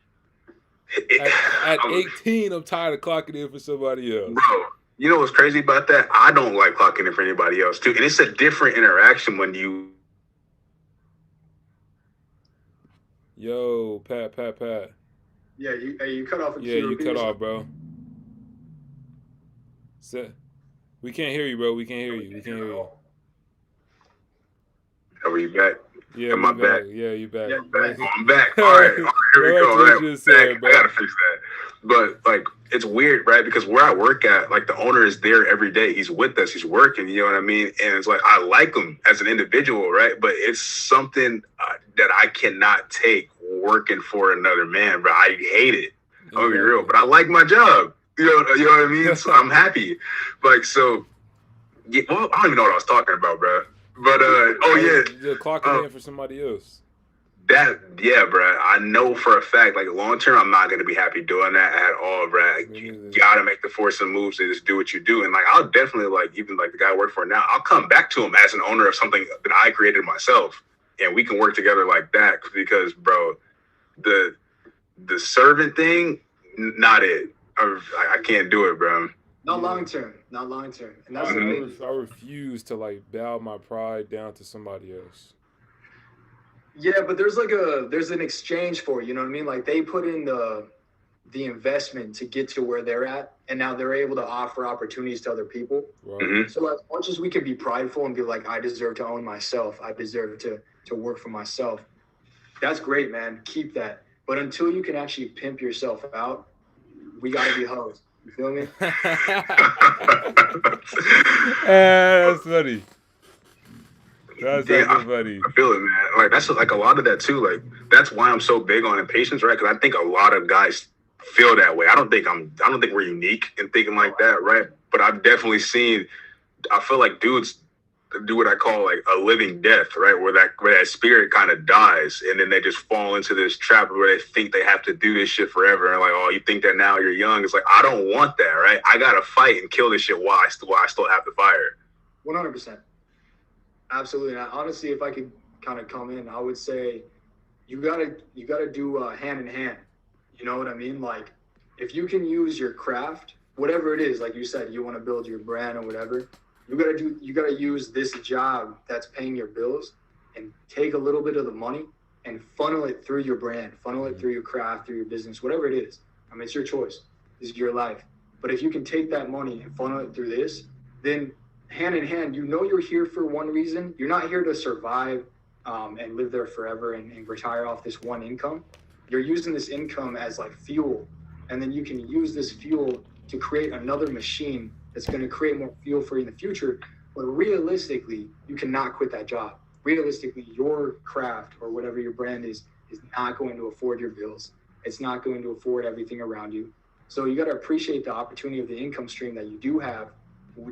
At 18, I'm tired of clocking in for somebody else. Bro, you know what's crazy about that? I don't like clocking in for anybody else too. And it's a different interaction when you. Yo, Pat. Yeah, you cut off. Yeah, you cut off, bro. We can't hear you, bro. We can't hear you. Are you back? Yeah, am I back? Yeah, you back. Yeah, I'm back. All right, here we go. I gotta fix that. But like, it's weird, right? Because where I work at, like, the owner is there every day. He's with us. He's working. You know what I mean? And it's like, I like him as an individual, right? But it's something that I cannot take working for another man, bro. I hate it. I'll be real, but I like my job. You know what I mean? So I'm happy. Like, so, yeah, well, I don't even know what I was talking about, bro. But you're clocking in for somebody else. Yeah, bro. I know for a fact, like, long term, I'm not gonna be happy doing that at all, bro. You gotta make the forcing moves and just do what you do. And like, I'll definitely, like, even like the guy I work for now, I'll come back to him as an owner of something that I created myself, and we can work together like that. Because, bro, the servant thing, not it. I can't do it, bro. Not long term. And that's I refuse to, like, bow my pride down to somebody else. Yeah, but there's an exchange for it, you know what I mean? Like, they put in the investment to get to where they're at, and now they're able to offer opportunities to other people. Right. Mm-hmm. So as much as we can be prideful and be like, I deserve to own myself, I deserve to work for myself, that's great, man. Keep that. But until you can actually pimp yourself out, we gotta be hoes. You feel me? That's funny. That's funny. I feel it, man. Like, that's like a lot of that too. Like, that's why I'm so big on impatience, right? Because I think a lot of guys feel that way. I don't think we're unique in thinking like that, right? But I've definitely seen. I feel like dudes do what I call, like, a living death, right? Where that spirit kind of dies, and then they just fall into this trap where they think they have to do this shit forever. And like, oh, you think that now you're young? It's like, I don't want that, right? I gotta fight and kill this shit while I still have the fire. 100%. Absolutely. Now, honestly, if I could kind of come in, I would say you gotta do hand in hand. You know what I mean? Like, if you can use your craft, whatever it is, like you said, you want to build your brand or whatever, you gotta use this job that's paying your bills and take a little bit of the money and funnel it through your brand, funnel it through your craft, through your business, whatever it is. I mean, it's your choice. This is your life. But if you can take that money and funnel it through this, then hand in hand, you know you're here for one reason. You're not here to survive and live there forever and retire off this one income. You're using this income as like fuel, and then you can use this fuel to create another machine that's going to create more fuel for you in the future. But realistically, you cannot quit that job. Realistically, your craft or whatever your brand is not going to afford your bills. It's not going to afford everything around you. So you got to appreciate the opportunity of the income stream that you do have.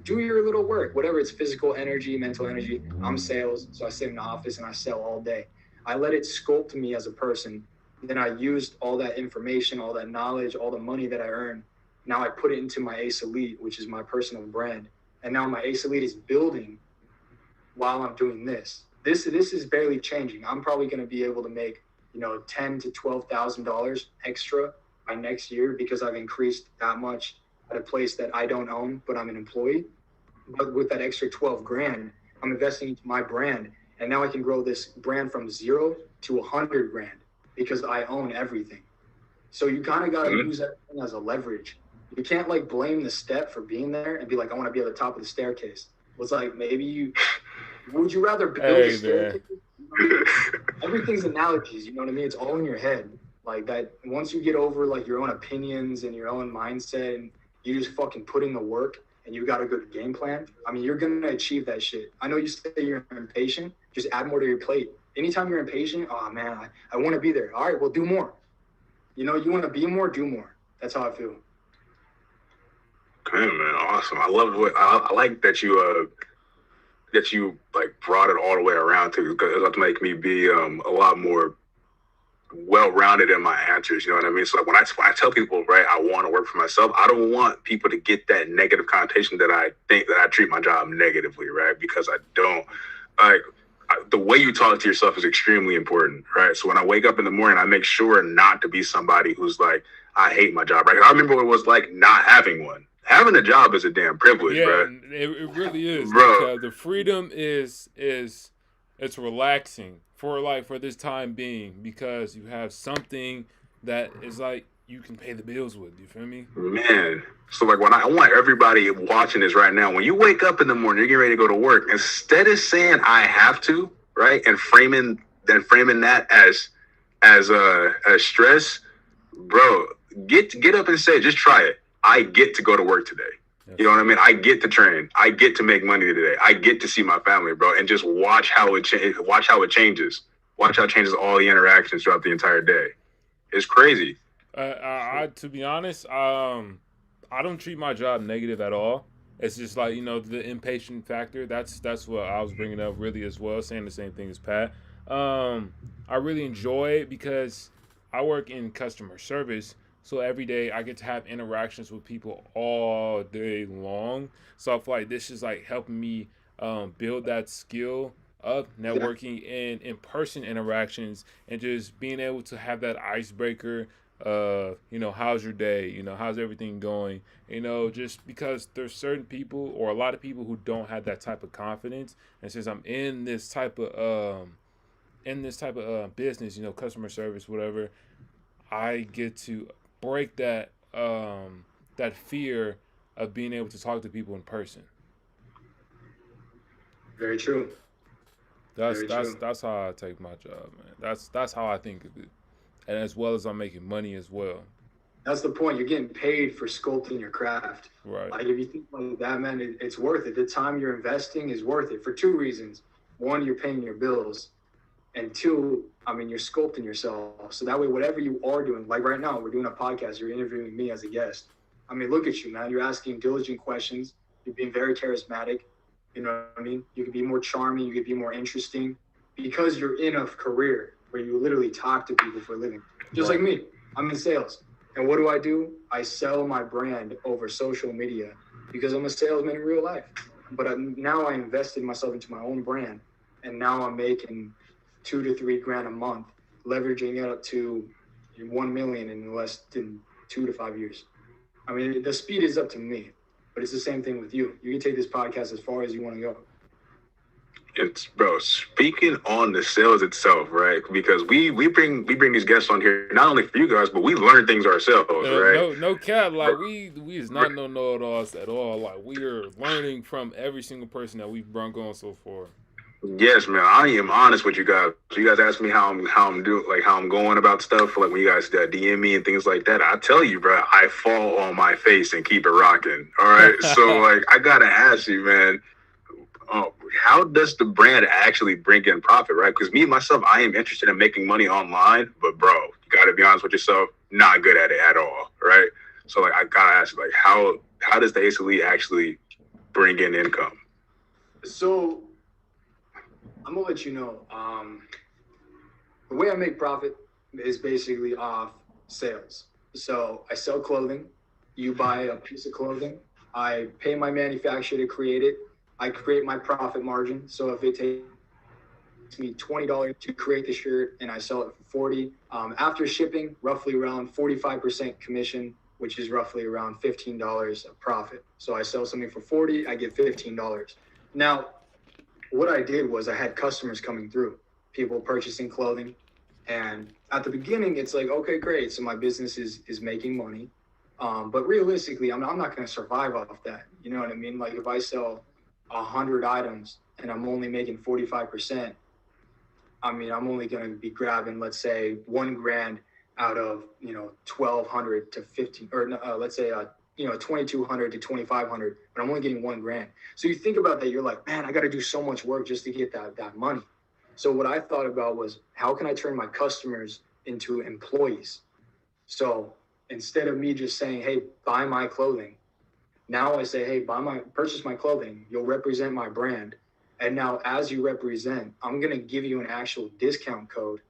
Do your little work, whatever it's physical energy, mental energy. I'm sales, so I sit in the office and I sell all day. I let it sculpt me as a person. Then I used all that information, all that knowledge, all the money that I earned. Now I put it into my Ace Elite, which is my personal brand. And now my Ace Elite is building while I'm doing this. This is barely changing. I'm probably going to be able to make, $10,000 to $12,000 extra by next year because I've increased that much at a place that I don't own, but I'm an employee. But with that extra 12 grand, I'm investing into my brand. And now I can grow this brand from 0 to 100 grand because I own everything. So you kind of got to use everything as a leverage. You can't like blame the step for being there and be like, I want to be at the top of the staircase. Well, it's like, would you rather build a staircase? Everything's analogies, you know what I mean? It's all in your head. Like that, once you get over like your own opinions and your own mindset and you just fucking put in the work and you got a good game plan, I mean, you're going to achieve that shit. I know you say you're impatient, Just add more to your plate. Anytime you're impatient, oh man, I want to be there. All right, well, do more. You know, you want to be more, do more. That's how I feel. Okay, man, awesome. I love what I like that you like brought it all the way around to, because it's to make me be a lot more well-rounded in my answers. You know what I mean? So like when I tell people, right, I want to work for myself, I don't want people to get that negative connotation that I think that I treat my job negatively, right? Because I don't. Like, the way you talk to yourself is extremely important, right? So when I wake up in the morning, I make sure not to be somebody who's like, I hate my job, right? I remember what it was like not having one. Having a job is a damn privilege, bro. It really is, bro. Because the freedom is it's relaxing for this time being, because you have something that is like you can pay the bills with. You feel me? Man. So like when I want everybody watching this right now, when you wake up in the morning, you're getting ready to go to work, instead of saying I have to, right, and framing that as stress, bro, get up and say, just try it. I get to go to work today. You know what I mean? I get to train. I get to make money today. I get to see my family, bro, and just watch how it changes. Watch how it changes all the interactions throughout the entire day. It's crazy. To be honest, I don't treat my job negative at all. It's just like, the impatient factor. That's what I was bringing up really as well, saying the same thing as Pat. I really enjoy it because I work in customer service. So every day I get to have interactions with people all day long. So I feel like this is like helping me build that skill of networking and in-person interactions, and just being able to have that icebreaker. How's your day? How's everything going? Just because there's certain people or a lot of people who don't have that type of confidence. And since I'm in this type of business, customer service, whatever, I get to break that fear of being able to talk to people in person. Very true. That's how I take my job, man. That's how I think of it, and as well as I'm making money as well. That's the point. You're getting paid for sculpting your craft. Right. Like if you think like that, man, it's worth it. The time you're investing is worth it for two reasons. One, you're paying your bills. And two, you're sculpting yourself. So that way, whatever you are doing, like right now, we're doing a podcast. You're interviewing me as a guest. Look at you, man. You're asking diligent questions. You're being very charismatic. You know what I mean? You could be more charming. You could be more interesting because you're in a career where you literally talk to people for a living. Just like me. I'm in sales. And what do? I sell my brand over social media because I'm a salesman in real life. But now I invested myself into my own brand. And now I'm making $2,000 to $3,000 a month, leveraging it up to 1 million in less than 2 to 5 years. The speed is up to me, but it's the same thing with you. You can take this podcast as far as you want to go. It's, bro, speaking on the sales itself, right? Because we bring these guests on here not only for you guys, but we learn things ourselves, right? No cap. Like we is not no know-it-alls at all. Like we are learning from every single person that we've brought on so far. Yes, man. I am honest with you guys. You guys ask me how I'm doing, like how I'm going about stuff. Like when you guys DM me and things like that, I tell you, bro, I fall on my face and keep it rocking. All right. So like, I gotta ask you, man, how does the brand actually bring in profit, right? Because me myself, I am interested in making money online, but bro, you gotta be honest with yourself, not good at it at all, right? So like, I gotta ask, like, how does the Ace Elite actually bring in income? So I'm gonna let you know. The way I make profit is basically off sales. So I sell clothing. You buy a piece of clothing. I pay my manufacturer to create it. I create my profit margin. So if it takes me $20 to create the shirt and I sell it for $40, after shipping, roughly around 45% commission, which is roughly around $15 of profit. So I sell something for $40, I get $15. Now, what I did was I had customers coming through, people purchasing clothing. And at the beginning, it's like, okay, great. So my business is making money. But realistically, I'm not going to survive off that. You know what I mean? Like if I sell 100 items and I'm only making 45%, I'm only going to be grabbing, let's say, $1,000 out of, 1,200 to 15, or let's say, 2,200 to 2,500, but I'm only getting $1,000. So you think about that, you're like, man, I got to do so much work just to get that money. So what I thought about was, how can I turn my customers into employees? So instead of me just saying, hey, buy my clothing, now I say, hey, purchase my clothing. You'll represent my brand. And now as you represent, I'm going to give you an actual discount code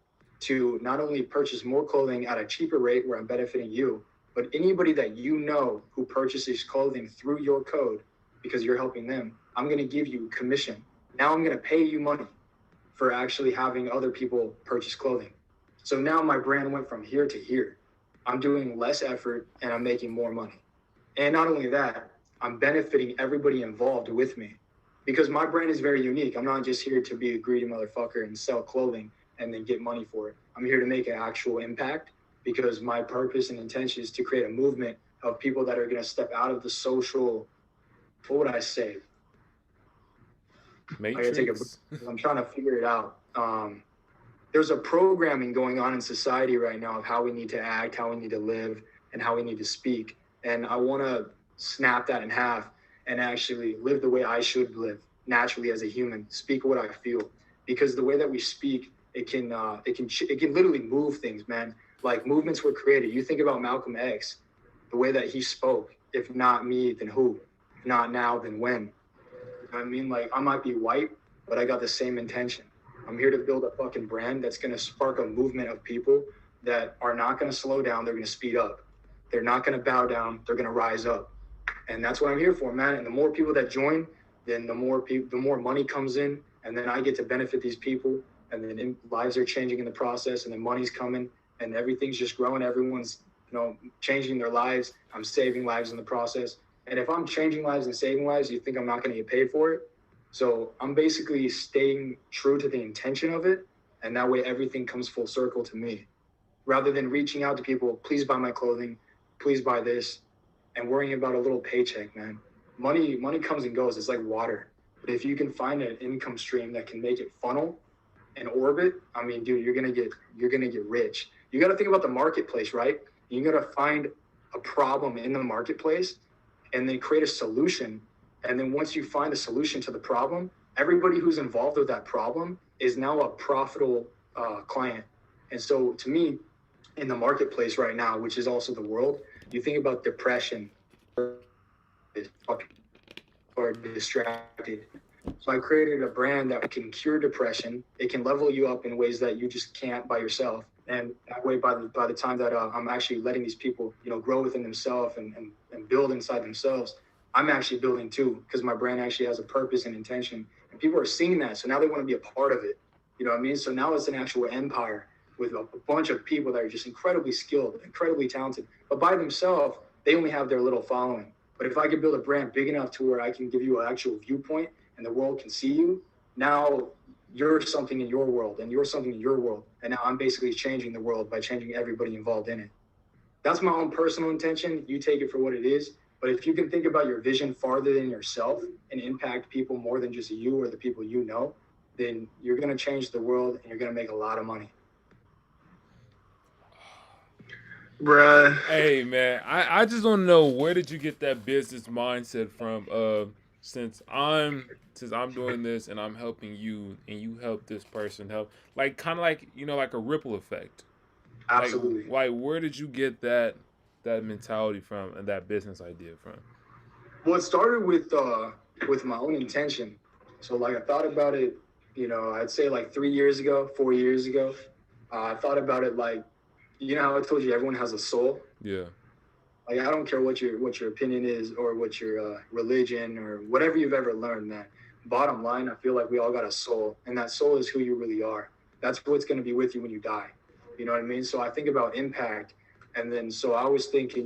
to not only purchase more clothing at a cheaper rate where I'm benefiting you, but anybody that you know who purchases clothing through your code because you're helping them, I'm going to give you commission. Now I'm going to pay you money for actually having other people purchase clothing. So now my brand went from here to here. I'm doing less effort and I'm making more money. And not only that, I'm benefiting everybody involved with me because my brand is very unique. I'm not just here to be a greedy motherfucker and sell clothing and then get money for it. I'm here to make an actual impact because my purpose and intention is to create a movement of people that are going to step out of the social, what would I say? Matrix. I'm trying to figure it out. There's a programming going on in society right now of how we need to act, how we need to live, and how we need to speak. And I want to snap that in half and actually live the way I should live naturally as a human, speak what I feel. Because the way that we speak, it can literally move things, man. Like movements were created. You think about Malcolm X, the way that he spoke, if not me, then who? If not now, then when? You know what I mean? Like I might be white, but I got the same intention. I'm here to build a fucking brand that's going to spark a movement of people that are not going to slow down. They're going to speed up. They're not going to bow down. They're going to rise up. And that's what I'm here for, man. And the more people that join, then the more money comes in. And then I get to benefit these people. And then lives are changing in the process. And then money's coming. And everything's just growing. Everyone's, changing their lives. I'm saving lives in the process. And if I'm changing lives and saving lives, you think I'm not going to get paid for it? So I'm basically staying true to the intention of it. And that way everything comes full circle to me. Rather than reaching out to people, please buy my clothing, please buy this, and worrying about a little paycheck, man. Money comes and goes. It's like water. But if you can find an income stream that can make it funnel and orbit, I mean, dude, you're gonna get rich. You got to think about the marketplace, right? You got to find a problem in the marketplace and then create a solution. And then once you find a solution to the problem, everybody who's involved with that problem is now a profitable client. And so to me, in the marketplace right now, which is also the world, you think about depression or distracted. So I created a brand that can cure depression. It can level you up in ways that you just can't by yourself. And that way, by the time that I'm actually letting these people, grow within themselves and build inside themselves, I'm actually building too, because my brand actually has a purpose and intention. And people are seeing that. So now they want to be a part of it. You know what I mean? So now it's an actual empire with a bunch of people that are just incredibly skilled, incredibly talented. But by themselves, they only have their little following. But if I could build a brand big enough to where I can give you an actual viewpoint and the world can see you, now you're something in your world and you're something in your world. And now I'm basically changing the world by changing everybody involved in it. That's my own personal intention. You take it for what it is. But if you can think about your vision farther than yourself and impact people more than just you or the people you know, then you're going to change the world and you're going to make a lot of money. Bruh. Hey, man, I just want to know, where did you get that business mindset from? Since I'm doing this and I'm helping you and you help this person help, like kind of like, like a ripple effect. Absolutely. Like where did you get that mentality from and that business idea from? Well, it started with my own intention. So like I thought about it, I'd say like 4 years ago. I thought about it like, how I told you everyone has a soul. Yeah. Like I don't care what your opinion is or what your religion or whatever you've ever learned, man. Bottom line, I feel like we all got a soul, and that soul is who you really are. That's what's going to be with you when you die. You know what I mean? So I think about impact, and then so I was thinking,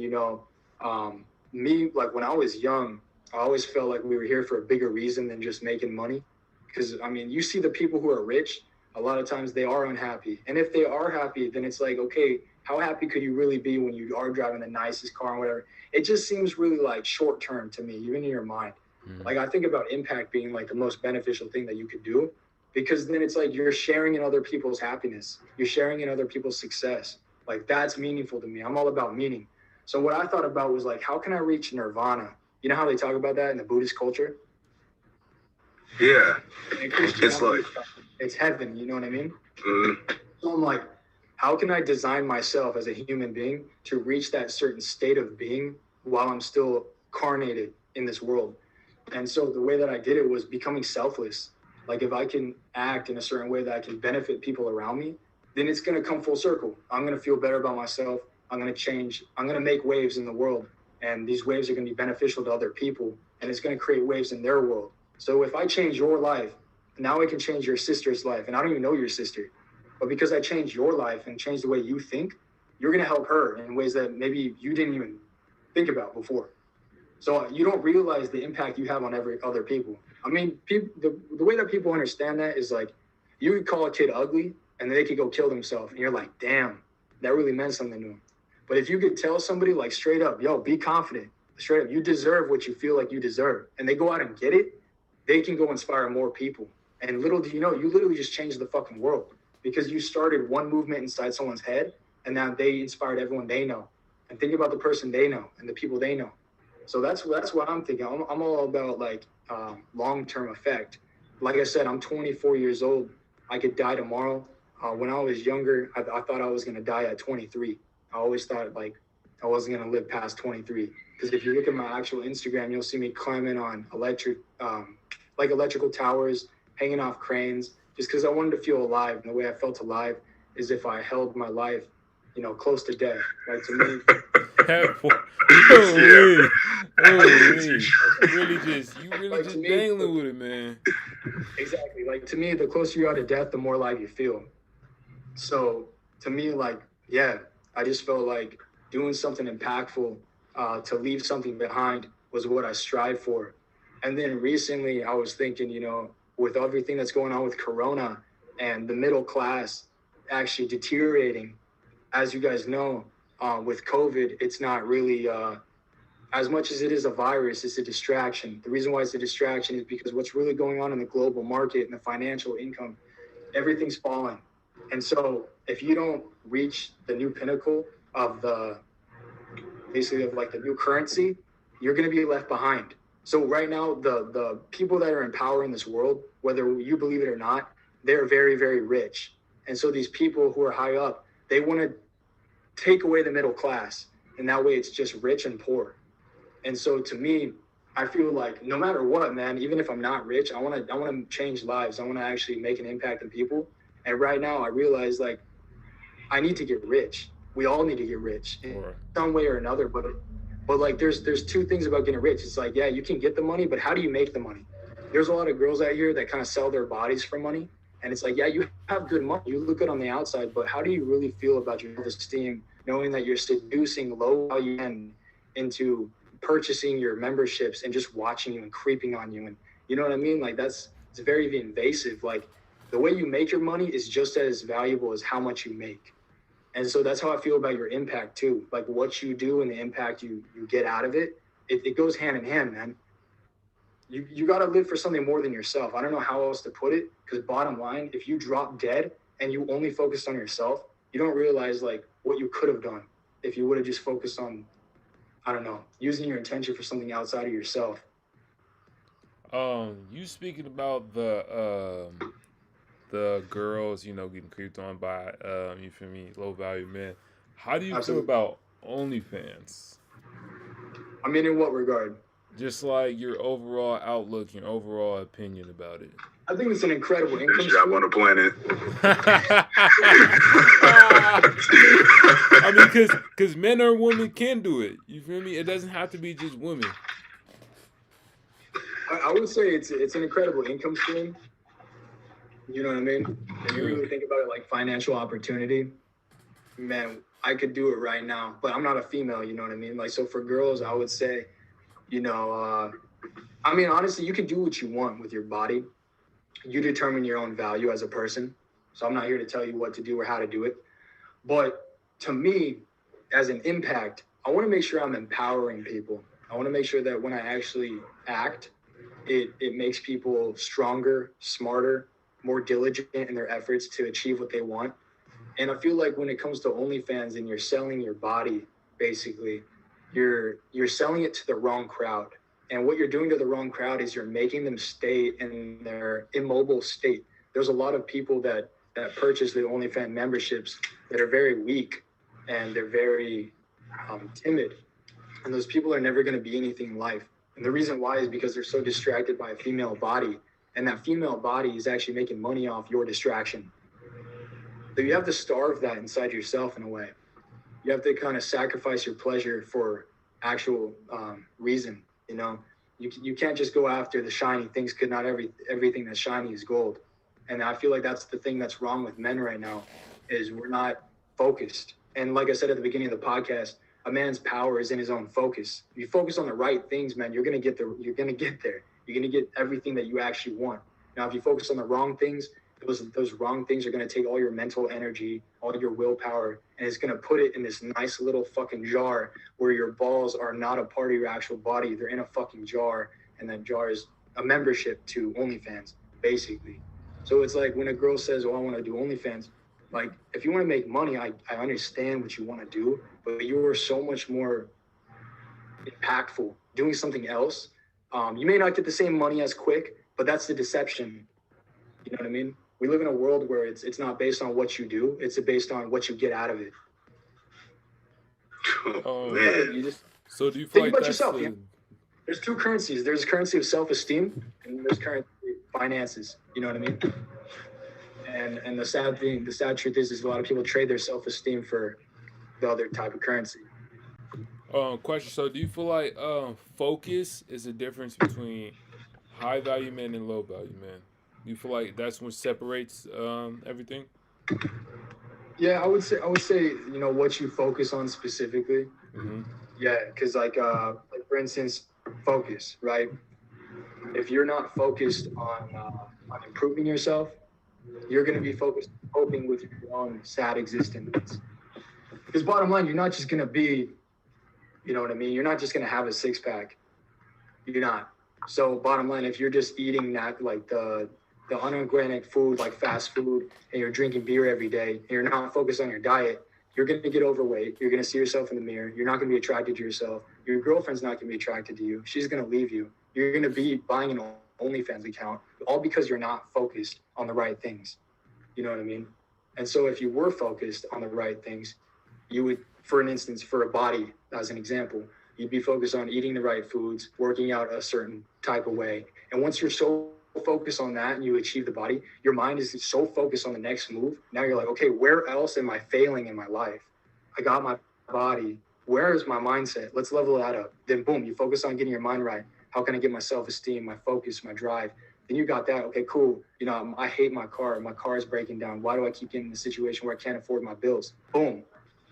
me, like when I was young, I always felt like we were here for a bigger reason than just making money. Because I mean, you see the people who are rich, a lot of times they are unhappy, and if they are happy, then it's like, okay, how happy could you really be when you are driving the nicest car and whatever? It just seems really like short term to me, even in your mind. Mm-hmm. Like I think about impact being like the most beneficial thing that you could do, because then it's like you're sharing in other people's happiness. You're sharing in other people's success. Like that's meaningful to me. I'm all about meaning. So what I thought about was like, how can I reach nirvana? You know how they talk about that in the Buddhist culture? Yeah. And It's like, it's heaven, you know what I mean? mm, So I'm like, how can I design myself as a human being to reach that certain state of being while I'm still carnated in this world? And so the way that I did it was becoming selfless. Like if I can act in a certain way that I can benefit people around me, then it's going to come full circle. I'm going to feel better about myself. I'm going to change. I'm going to make waves in the world. And these waves are going to be beneficial to other people. And it's going to create waves in their world. So if I change your life, now I can change your sister's life. And I don't even know your sister. But because I changed your life and changed the way you think, you're going to help her in ways that maybe you didn't even think about before. So you don't realize the impact you have on every other people. I mean, the way that people understand that is like, you could call a kid ugly and they could go kill themselves. And you're like, damn, that really meant something to them. But if you could tell somebody like straight up, yo, be confident, straight up, you deserve what you feel like you deserve. And they go out and get it, they can go inspire more people. And little do you know, you literally just changed the fucking world because you started one movement inside someone's head and now they inspired everyone they know. And think about the person they know and the people they know. So that's what I'm thinking. I'm all about like long-term effect. Like I said, I'm 24 years old. I could die tomorrow. When I was younger, I thought I was going to die at 23. I always thought like I wasn't going to live past 23. Because if you look at my actual Instagram, you'll see me climbing on electrical towers, hanging off cranes, just because I wanted to feel alive. And the way I felt alive is if I held my life, you know, close to death. Like to me. You really just dangling with it, man. Exactly. Like to me, the closer you are to death, the more alive you feel. So to me, like, yeah, I just felt like doing something impactful to leave something behind was what I strive for. And then recently I was thinking, you know, with everything that's going on with Corona and the middle class actually deteriorating, as you guys know, with COVID, it's not really, as much as it is a virus, it's a distraction. The reason why it's a distraction is because what's really going on in the global market and the financial income, everything's falling. And so if you don't reach the new pinnacle of basically of like the new currency, you're going to be left behind. So right now, the people that are in power in this world, whether you believe it or not, they're very, very rich. And so these people who are high up, they want to take away the middle class. And that way it's just rich and poor. And so to me, I feel like no matter what, man, even if I'm not rich, I want to change lives. I want to actually make an impact on people. And right now I realize like I need to get rich. We all need to get rich in some way or another. But like there's two things about getting rich. It's like, yeah, you can get the money, but how do you make the money? There's a lot of girls out here that kind of sell their bodies for money. And it's like, yeah, you have good money. You look good on the outside, but how do you really feel about your self-esteem, knowing that you're seducing low value men into purchasing your memberships and just watching you and creeping on you? And you know what I mean? Like it's very invasive. Like the way you make your money is just as valuable as how much you make. And so that's how I feel about your impact too. Like what you do and the impact you get out of it, it goes hand in hand, man. You got to live for something more than yourself. I don't know how else to put it, because bottom line, if you drop dead and you only focused on yourself, you don't realize like what you could have done if you would have just focused on, I don't know, using your intention for something outside of yourself. You speaking about the girls, you know, getting creeped on by you feel me, low value men. How do you feel about OnlyFans? I mean, in what regard? Just like your overall outlook, your overall opinion about it. I think it's an incredible income stream. Job on the planet. I mean, because men or women can do it. You feel me? It doesn't have to be just women. I would say it's an incredible income stream. You know what I mean? If you really think about it like financial opportunity, man, I could do it right now. But I'm not a female, you know what I mean? Like, so for girls, I would say, you know, I mean, honestly, you can do what you want with your body. You determine your own value as a person. So I'm not here to tell you what to do or how to do it. But to me, as an impact, I want to make sure I'm empowering people. I want to make sure that when I actually act, it makes people stronger, smarter, more diligent in their efforts to achieve what they want. And I feel like when it comes to OnlyFans and you're selling your body, basically, you're selling it to the wrong crowd. And what you're doing to the wrong crowd is you're making them stay in their immobile state. There's a lot of people that purchase the OnlyFans memberships that are very weak and they're very timid. And those people are never going to be anything in life. And the reason why is because they're so distracted by a female body. And that female body is actually making money off your distraction. So you have to starve that inside yourself in a way. You have to kind of sacrifice your pleasure for actual reason. You know, you can't just go after the shiny things, because not everything that's shiny is gold. And I feel like that's the thing that's wrong with men right now, is we're not focused. And like I said at the beginning of the podcast, a man's power is in his own focus. If you focus on the right things, man, you're gonna get there. You're gonna get there. You're gonna get everything that you actually want. Now, if you focus on the wrong things, those wrong things are gonna take all your mental energy, all your willpower, and it's gonna put it in this nice little fucking jar where your balls are not a part of your actual body. They're in a fucking jar, and that jar is a membership to OnlyFans, basically. So it's like when a girl says, "Oh, I want to do OnlyFans," like, if you want to make money, I understand what you want to do, but you are so much more impactful doing something else. You may not get the same money as quick, but that's the deception. You know what I mean? We live in a world where it's not based on what you do, it's based on what you get out of it. So do you feel think like about yourself? There's two currencies. There's currency of self-esteem, and there's currency of finances. You know what I mean? And the sad truth is a lot of people trade their self-esteem for the other type of currency. Question. So do you feel like focus is a difference between high value men and low value men? Do you feel like that's what separates everything? Yeah, I would say you know what you focus on specifically. Mm-hmm. Yeah, because like for instance, focus, right? If you're not focused on improving yourself, you're going to be focused on coping with your own sad existence. Because bottom line, you're not just going to be, you know what I mean? You're not just going to have a six-pack. You're not. So bottom line, if you're just eating that, like the unorganic food, like fast food, and you're drinking beer every day, and you're not focused on your diet, you're going to get overweight. You're going to see yourself in the mirror. You're not going to be attracted to yourself. Your girlfriend's not going to be attracted to you. She's going to leave you. You're going to be buying an OnlyFans account, all because you're not focused on the right things. You know what I mean? And so if you were focused on the right things, you would, for an instance, for a body, as an example, you'd be focused on eating the right foods, working out a certain type of way. And once you're so focused on that and you achieve the body, your mind is so focused on the next move. Now you're like, okay, where else am I failing in my life? I got my body. Where is my mindset? Let's level that up. Then boom, you focus on getting your mind right. How can I get my self-esteem, my focus, my drive? Then you got that. Okay, cool. You know, I hate my car. My car is breaking down. Why do I keep getting in a situation where I can't afford my bills? Boom.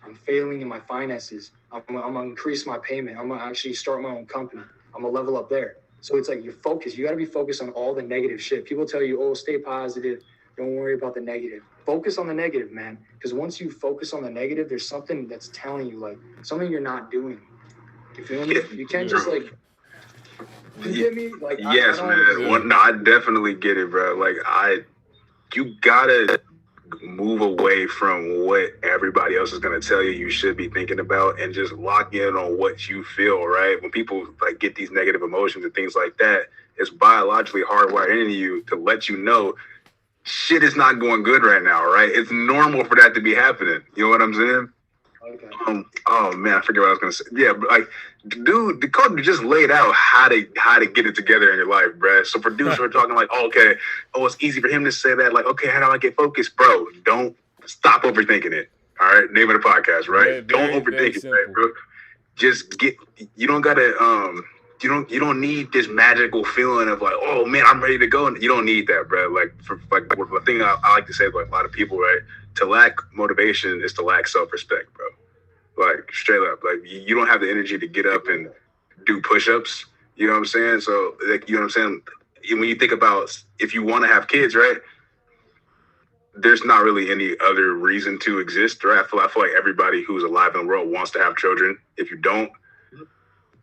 I'm failing in my finances. I'm going to increase my payment. I'm going to actually start my own company. I'm going to level up there. So it's like you're focused. You got to be focused on all the negative shit. People tell you, oh, stay positive. Don't worry about the negative. Focus on the negative, man. Because once you focus on the negative, there's something that's telling you, like, something you're not doing. You feel me? You can't just, like, you get me? Like, yes, man. Well, no, I definitely get it, bro. Like, you got to move away from what everybody else is going to tell you should be thinking about and just lock in on what you feel, right? When people like get these negative emotions and things like that, it's biologically hardwired into you to let you know shit is not going good right now, right? It's normal for that to be happening. You know what I'm saying? Okay. Oh man, I forget what I was gonna say. Yeah, but like, dude, Dakota just laid out how to get it together in your life, bruh. So for dudes who are talking like, it's easy for him to say that, like, okay, how do I get focused, bro? Don't stop overthinking it. All right, name of the podcast, right? Yeah, don't overthink it, right, bro. Just you don't gotta you don't need this magical feeling of like, oh man, I'm ready to go. You don't need that, bro. Like the thing I like to say to like a lot of people, right? To lack motivation is to lack self-respect, bro. Like straight up, like you don't have the energy to get up and do push-ups. You know what I'm saying? So like, you know what I'm saying? When you think about if you want to have kids, right? There's not really any other reason to exist, right? I feel like everybody who's alive in the world wants to have children. If you don't,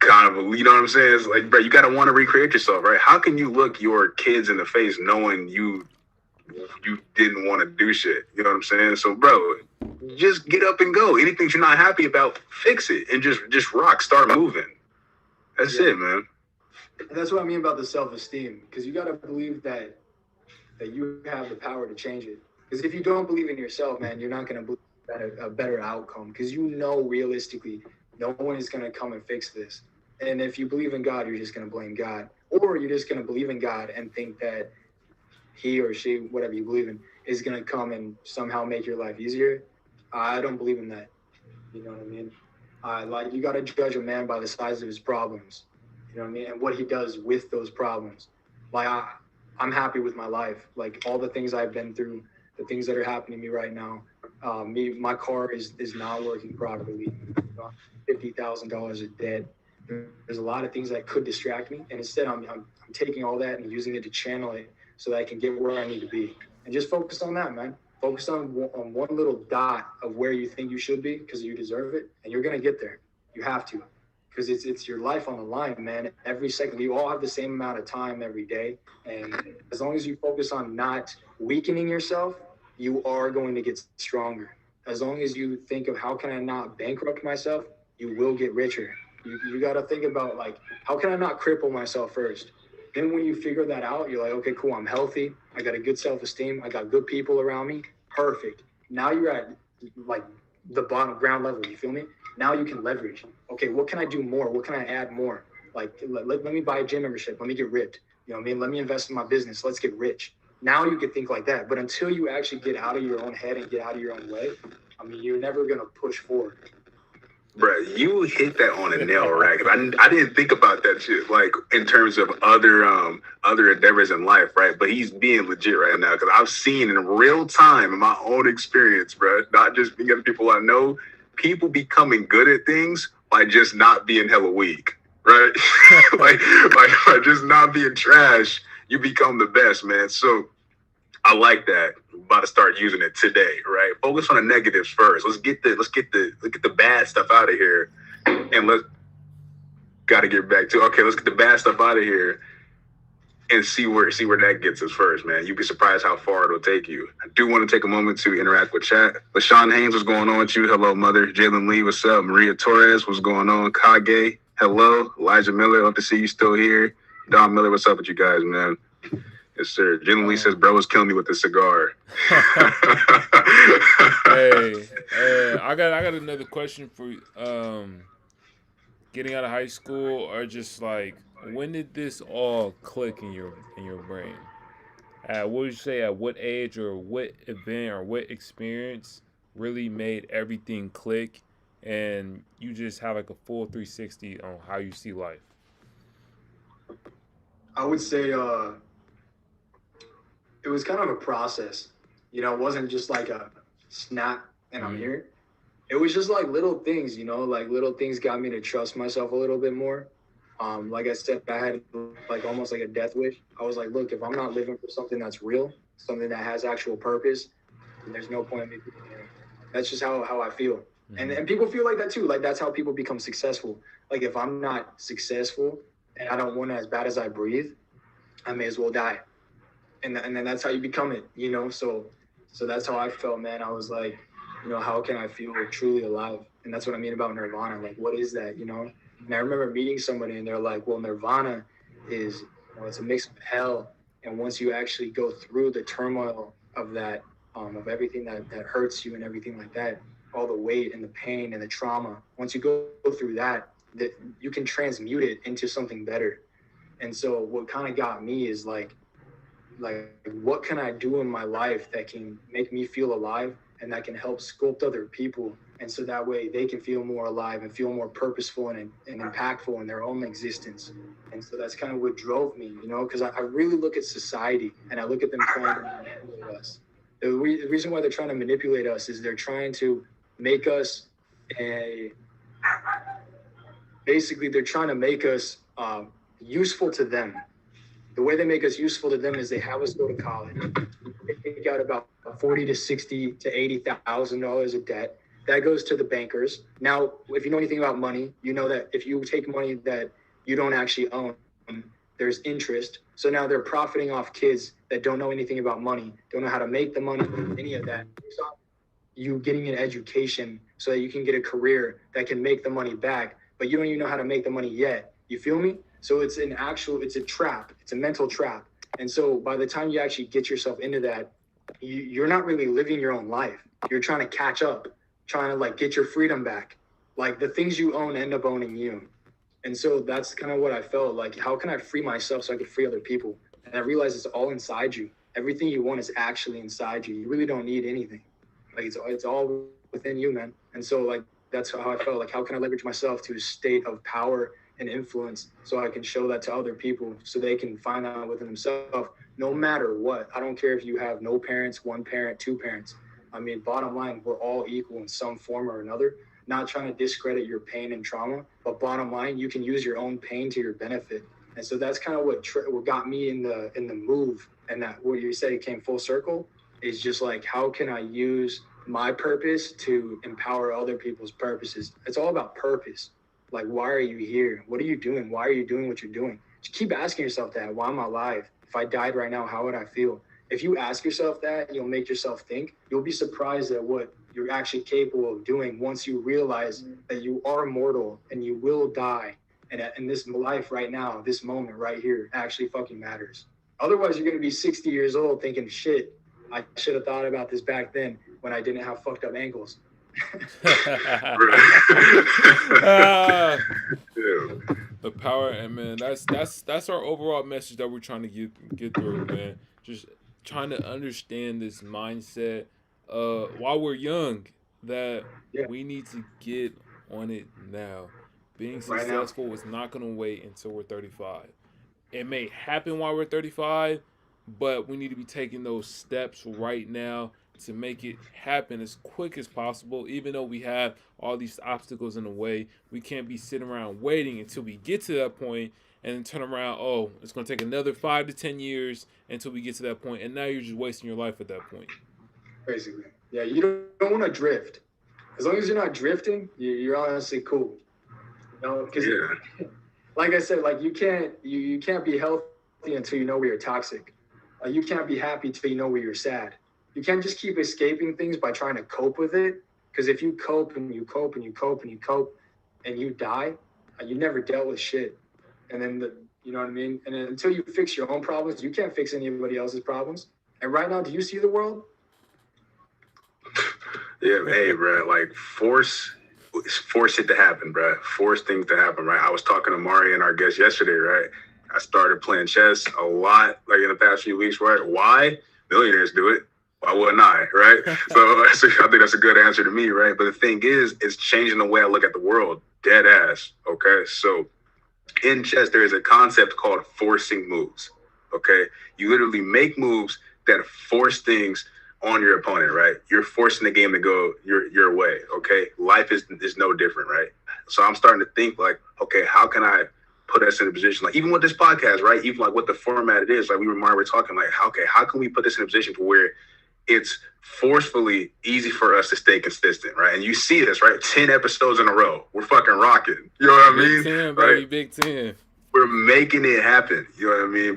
kind of, you know what I'm saying? It's like, bro, you got to want to recreate yourself, right? How can you look your kids in the face knowing you didn't want to do shit? You know what I'm saying? So, bro, just get up and go. Anything you're not happy about, fix it and just rock, start moving. That's it, man. And that's what I mean about the self-esteem, because you got to believe that you have the power to change it. Because if you don't believe in yourself, man, you're not going to believe a better outcome, because you know realistically no one is going to come and fix this. And if you believe in God, you're just going to blame God, or you're just going to believe in God and think that he or she, whatever you believe in, is going to come and somehow make your life easier. I don't believe in that. You know what I mean? Like, you got to judge a man by the size of his problems. You know what I mean? And what he does with those problems. Like, I'm happy with my life. Like, all the things I've been through, the things that are happening to me right now. My car is not working properly. $50,000 of debt. There's a lot of things that could distract me, and instead I'm taking all that and using it to channel it so that I can get where I need to be. And just focus on that, man. Focus on one little dot of where you think you should be, because you deserve it, and you're gonna get there. You have to, because it's your life on the line, man. Every second, we all have the same amount of time every day, and as long as you focus on not weakening yourself, you are going to get stronger. As long as you think of how can I not bankrupt myself, you will get richer. You got to think about, like, how can I not cripple myself first? Then when you figure that out, you're like, okay, cool, I'm healthy. I got a good self-esteem. I got good people around me. Perfect. Now you're at, like, the bottom ground level. You feel me? Now you can leverage. Okay, what can I do more? What can I add more? Like, let me buy a gym membership. Let me get ripped. You know what I mean? Let me invest in my business. Let's get rich. Now you can think like that. But until you actually get out of your own head and get out of your own way, I mean, you're never going to push forward. Bruh, you hit that on a nail, right? I didn't think about that shit, like, in terms of other endeavors in life, right? But he's being legit right now, because I've seen in real time, in my own experience, bruh, not just being other people I know, people becoming good at things by just not being hella weak, right? like by just not being trash, you become the best, man. So I like that. I'm about to start using it today, right? Focus on the negatives first. Let's get the bad stuff out of here, and let's get the bad stuff out of here and see where that gets us first, man. You'd be surprised how far it'll take you. I do want to take a moment to interact with chat. LaShawn Haynes, what's going on with you? Hello, mother. Jalen Lee, what's up? Maria Torres, what's going on? Kage, hello. Elijah Miller, love to see you still here. Don Miller, what's up with you guys, man? Yes, sir. Jalen Lee says, bro was killing me with the cigar. hey, I got another question for you. Getting out of high school, or just like, when did this all click in your brain? What would you say, at what age or what event or what experience really made everything click, and you just have like a full 360 on how you see life? I would say it was kind of a process. You know, it wasn't just like a snap and I'm here. It was just like little things, you know, like little things got me to trust myself a little bit more. Like I said, I had like almost like a death wish. I was like, look, if I'm not living for something that's real, something that has actual purpose, then there's no point in me being here. That's just how I feel. And people feel like that too. Like, that's how people become successful. Like, if I'm not successful and I don't want it as bad as I breathe, I may as well die. And then that's how you become it, you know? So that's how I felt, man. I was like, you know, how can I feel truly alive? And that's what I mean about nirvana. Like, what is that, you know? And I remember meeting somebody and they're like, well, nirvana is, you know, it's a mix of hell. And once you actually go through the turmoil of that, of everything that hurts you and everything like that, all the weight and the pain and the trauma, once you go through that you can transmute it into something better. And so what kind of got me is like, what can I do in my life that can make me feel alive and that can help sculpt other people? And so that way they can feel more alive and feel more purposeful and impactful in their own existence. And so that's kind of what drove me, you know, because I really look at society and I look at them trying to manipulate us. The reason why they're trying to manipulate us is they're trying to make us basically they're trying to make us useful to them. The way they make us useful to them is they have us go to college. They take out about $40 to $60 to $80,000 of debt. That goes to the bankers. Now, if you know anything about money, you know that if you take money that you don't actually own, there's interest. So now they're profiting off kids that don't know anything about money, don't know how to make the money, any of that. You getting an education so that you can get a career that can make the money back, but you don't even know how to make the money yet. You feel me? So it's a trap. It's a mental trap. And so by the time you actually get yourself into that, you're not really living your own life. You're trying to catch up, trying to like get your freedom back. Like the things you own end up owning you. And so that's kind of what I felt like. How can I free myself so I can free other people? And I realized it's all inside you. Everything you want is actually inside you. You really don't need anything. Like it's all within you, man. And so like that's how I felt. Like how can I leverage myself to a state of power and influence so I can show that to other people so they can find out within themselves, no matter what. I don't care if you have no parents, one parent, two parents. I mean, bottom line, we're all equal in some form or another. Not trying to discredit your pain and trauma, but bottom line, you can use your own pain to your benefit. And so that's kind of what got me in the move, and that what you said, it came full circle, is just like, how can I use my purpose to empower other people's purposes? It's all about purpose. Like, why are you here? What are you doing? Why are you doing what you're doing? Just keep asking yourself that. Why am I alive? If I died right now, how would I feel? If you ask yourself that, you'll make yourself think. You'll be surprised at what you're actually capable of doing once you realize that you are mortal and you will die. And this life right now, this moment right here actually fucking matters. Otherwise, you're going to be 60 years old thinking, shit, I should have thought about this back then when I didn't have fucked up ankles. The power, and man, that's our overall message that we're trying to get through, man. Just trying to understand this mindset while we're young, that we need to get on it now. Being successful is not going to wait until we're 35. It may happen while we're 35, but we need to be taking those steps right now to make it happen as quick as possible. Even though we have all these obstacles in the way, we can't be sitting around waiting until we get to that point and then turn around, oh, it's going to take another 5 to 10 years until we get to that point, and now you're just wasting your life at that point. Basically. Yeah, you don't want to drift. As long as you're not drifting, you're honestly cool. You know, because like I said, like you can't be healthy until you know where you're toxic. You can't be happy until you know where you're sad. You can't just keep escaping things by trying to cope with it. Because if you cope and you cope and you cope and you cope and you die, you never dealt with shit. And then you know what I mean? And then until you fix your own problems, you can't fix anybody else's problems. And right now, do you see the world? Yeah, hey, bro, like force it to happen, bro. Force things to happen, right? I was talking to Mari and our guest yesterday, right? I started playing chess a lot, like in the past few weeks, right? Why? Millionaires do it. Why wouldn't I, right? So I think that's a good answer to me, right? But the thing is, it's changing the way I look at the world, dead ass, okay? So in chess, there is a concept called forcing moves, okay? You literally make moves that force things on your opponent, right? You're forcing the game to go your way, okay? Life is no different, right? So I'm starting to think like, okay, how can I put us in a position, like even with this podcast, right? Even like what the format it is, like we're talking like, okay, how can we put this in a position for where it's forcefully easy for us to stay consistent, right? And you see this, right? 10 episodes in a row. We're fucking rocking. You know what I mean? Big 10, right? baby, Big 10. We're making it happen. You know what I mean?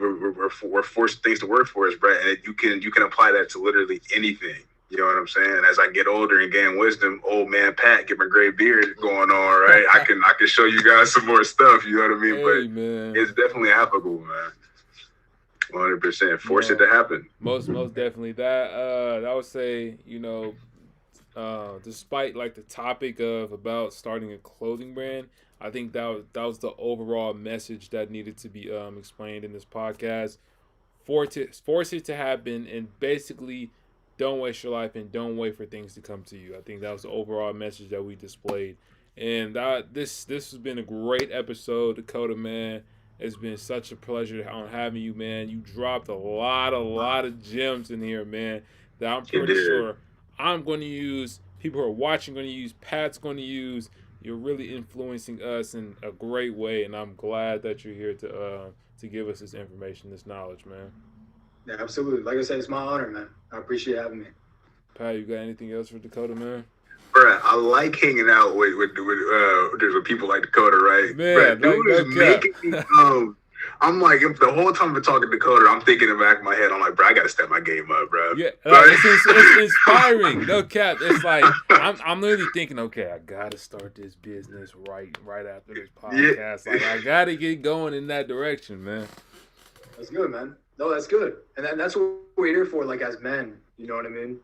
We're forcing things to work for us, right? And you can apply that to literally anything. You know what I'm saying? As I get older and gain wisdom, old man Pat, get my gray beard going on, right? I can show you guys some more stuff. You know what I mean? Hey, but man. It's definitely applicable, man. 100%. Force it to happen. Most definitely. That I would say, you know, despite like the topic about starting a clothing brand, I think that was the overall message that needed to be explained in this podcast. Force it to happen, and basically don't waste your life and don't wait for things to come to you. I think that was the overall message that we displayed. And this has been a great episode, Dakota, man. It's been such a pleasure on having you, man. You dropped a lot of gems in here, man, that I'm pretty sure I'm going to use, people who are watching going to use, Pat's going to use. You're really influencing us in a great way, and I'm glad that you're here to give us this information, this knowledge, man. Yeah, absolutely. Like I said, it's my honor, man. I appreciate having me. Pat, you got anything else for Dakota, man? Bruh, I like hanging out with people like Dakota, right? Man, bruh, dude is making me I'm like, if the whole time we're talking to Dakota, I'm thinking in the back of my head, I'm like, bro, I gotta step my game up, bro. Yeah, it's inspiring. No cap. It's like I'm literally thinking, okay, I gotta start this business right after this podcast. Like I gotta get going in that direction, man. That's good, man. No, that's good, and that's what we're here for. Like as men, you know what I mean?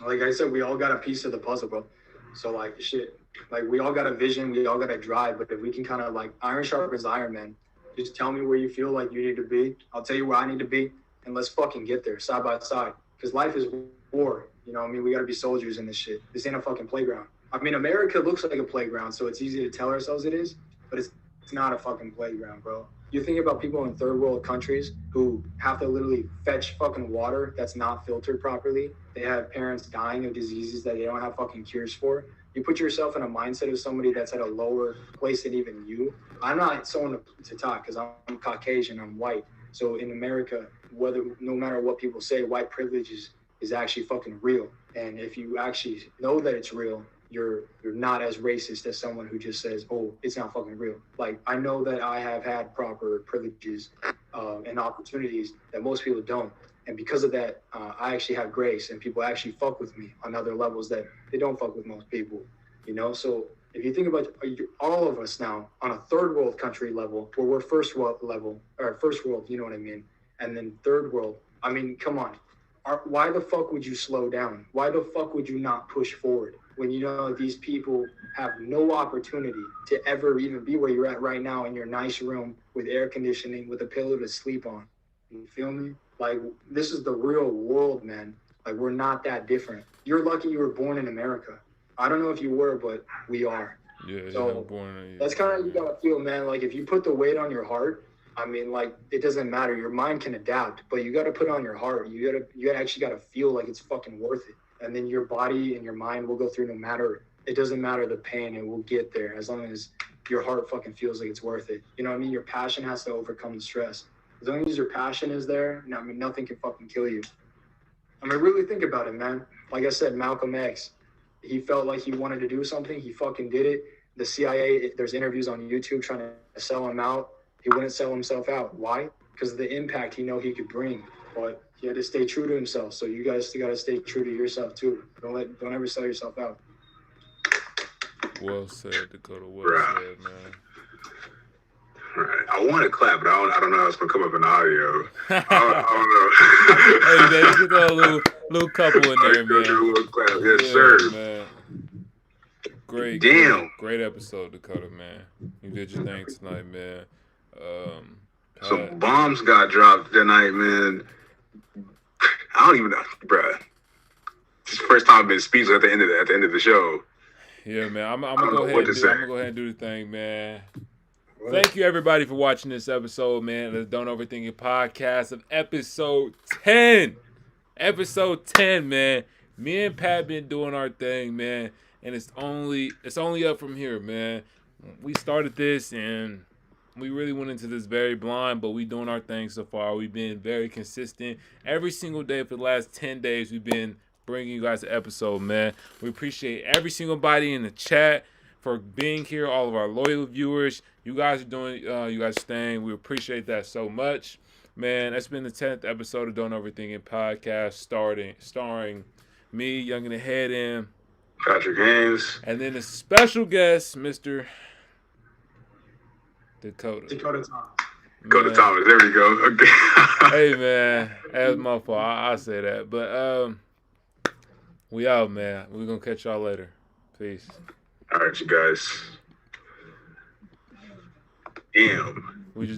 Like I said, we all got a piece of the puzzle, bro. So like shit, like we all got a vision, we all got a drive. But if we can kind of like iron sharpens iron, man. Just tell me where you feel like you need to be. I'll tell you where I need to be, and let's fucking get there side by side. Because life is war. You know what I mean? We got to be soldiers in this shit. This ain't a fucking playground. I mean, America looks like a playground, so it's easy to tell ourselves it is, but it's not a fucking playground, bro. You think about people in third world countries who have to literally fetch fucking water that's not filtered properly. They have parents dying of diseases that they don't have fucking cures for. You put yourself in a mindset of somebody that's at a lower place than even you. I'm not someone to talk because I'm Caucasian, I'm white. So in America, no matter what people say, white privilege is actually fucking real. And if you actually know that it's real, you're not as racist as someone who just says, oh, it's not fucking real. Like, I know that I have had proper privileges and opportunities that most people don't. And because of that, I actually have grace, and people actually fuck with me on other levels that they don't fuck with most people, you know? So if you think about all of us now on a third world country level, where we're first world, you know what I mean? And then third world, I mean, come on. Why the fuck would you slow down? Why the fuck would you not push forward when you know these people have no opportunity to ever even be where you're at right now in your nice room with air conditioning, with a pillow to sleep on? You feel me? Like, this is the real world, man. Like, we're not that different. You're lucky you were born in America. I don't know if you were, but we are. Yeah, so that's kind of, you gotta feel, man. Like, if you put the weight on your heart, I mean, like, it doesn't matter. Your mind can adapt, but you gotta put it on your heart. You actually gotta feel like it's fucking worth it. And then your body and your mind will go through no matter. It doesn't matter the pain, and we'll get there as long as your heart fucking feels like it's worth it. You know what I mean? Your passion has to overcome the stress. As long as your passion is there, I mean, nothing can fucking kill you. I mean, really think about it, man. Like I said, Malcolm X, he felt like he wanted to do something. He fucking did it. The CIA, there's interviews on YouTube trying to sell him out. He wouldn't sell himself out. Why? Because of the impact he know he could bring. But he had to stay true to himself. So you guys got to stay true to yourself, too. Don't ever sell yourself out. Well said, Dakota. Well said, man. Right. I want to clap, but I don't know how it's gonna come up in the audio. I don't know. Hey man, get a little couple in there, man. Clap. Yes, sir. Man. Great episode, Dakota, man. You did your thing tonight, man. Some bombs got dropped tonight, man. I don't even know, bruh. This is the first time I've been speechless at the end of the show. Yeah, man. I'm gonna go ahead and do the thing, man. Thank you, everybody, for watching this episode, man, of the Don't Overthink It podcast of episode 10. Episode 10, man. Me and Pat been doing our thing, man, and it's only up from here, man. We started this, and we really went into this very blind, but we doing our thing so far. We've been very consistent. Every single day for the last 10 days, we've been bringing you guys an episode, man. We appreciate every single body in the chat for being here, all of our loyal viewers. You guys are doing, you guys staying. We appreciate that so much. Man, that's been the 10th episode of Don't Overthink It podcast, starring me, Young and Ahead, and Patrick Haynes. And then a special guest, Mr. Dakota. Dakota Thomas. Dakota Thomas, there we go. Okay. Hey, man, that's my fault. I say that. But we out, man. We're going to catch y'all later. Peace. All right, you guys. Damn. We just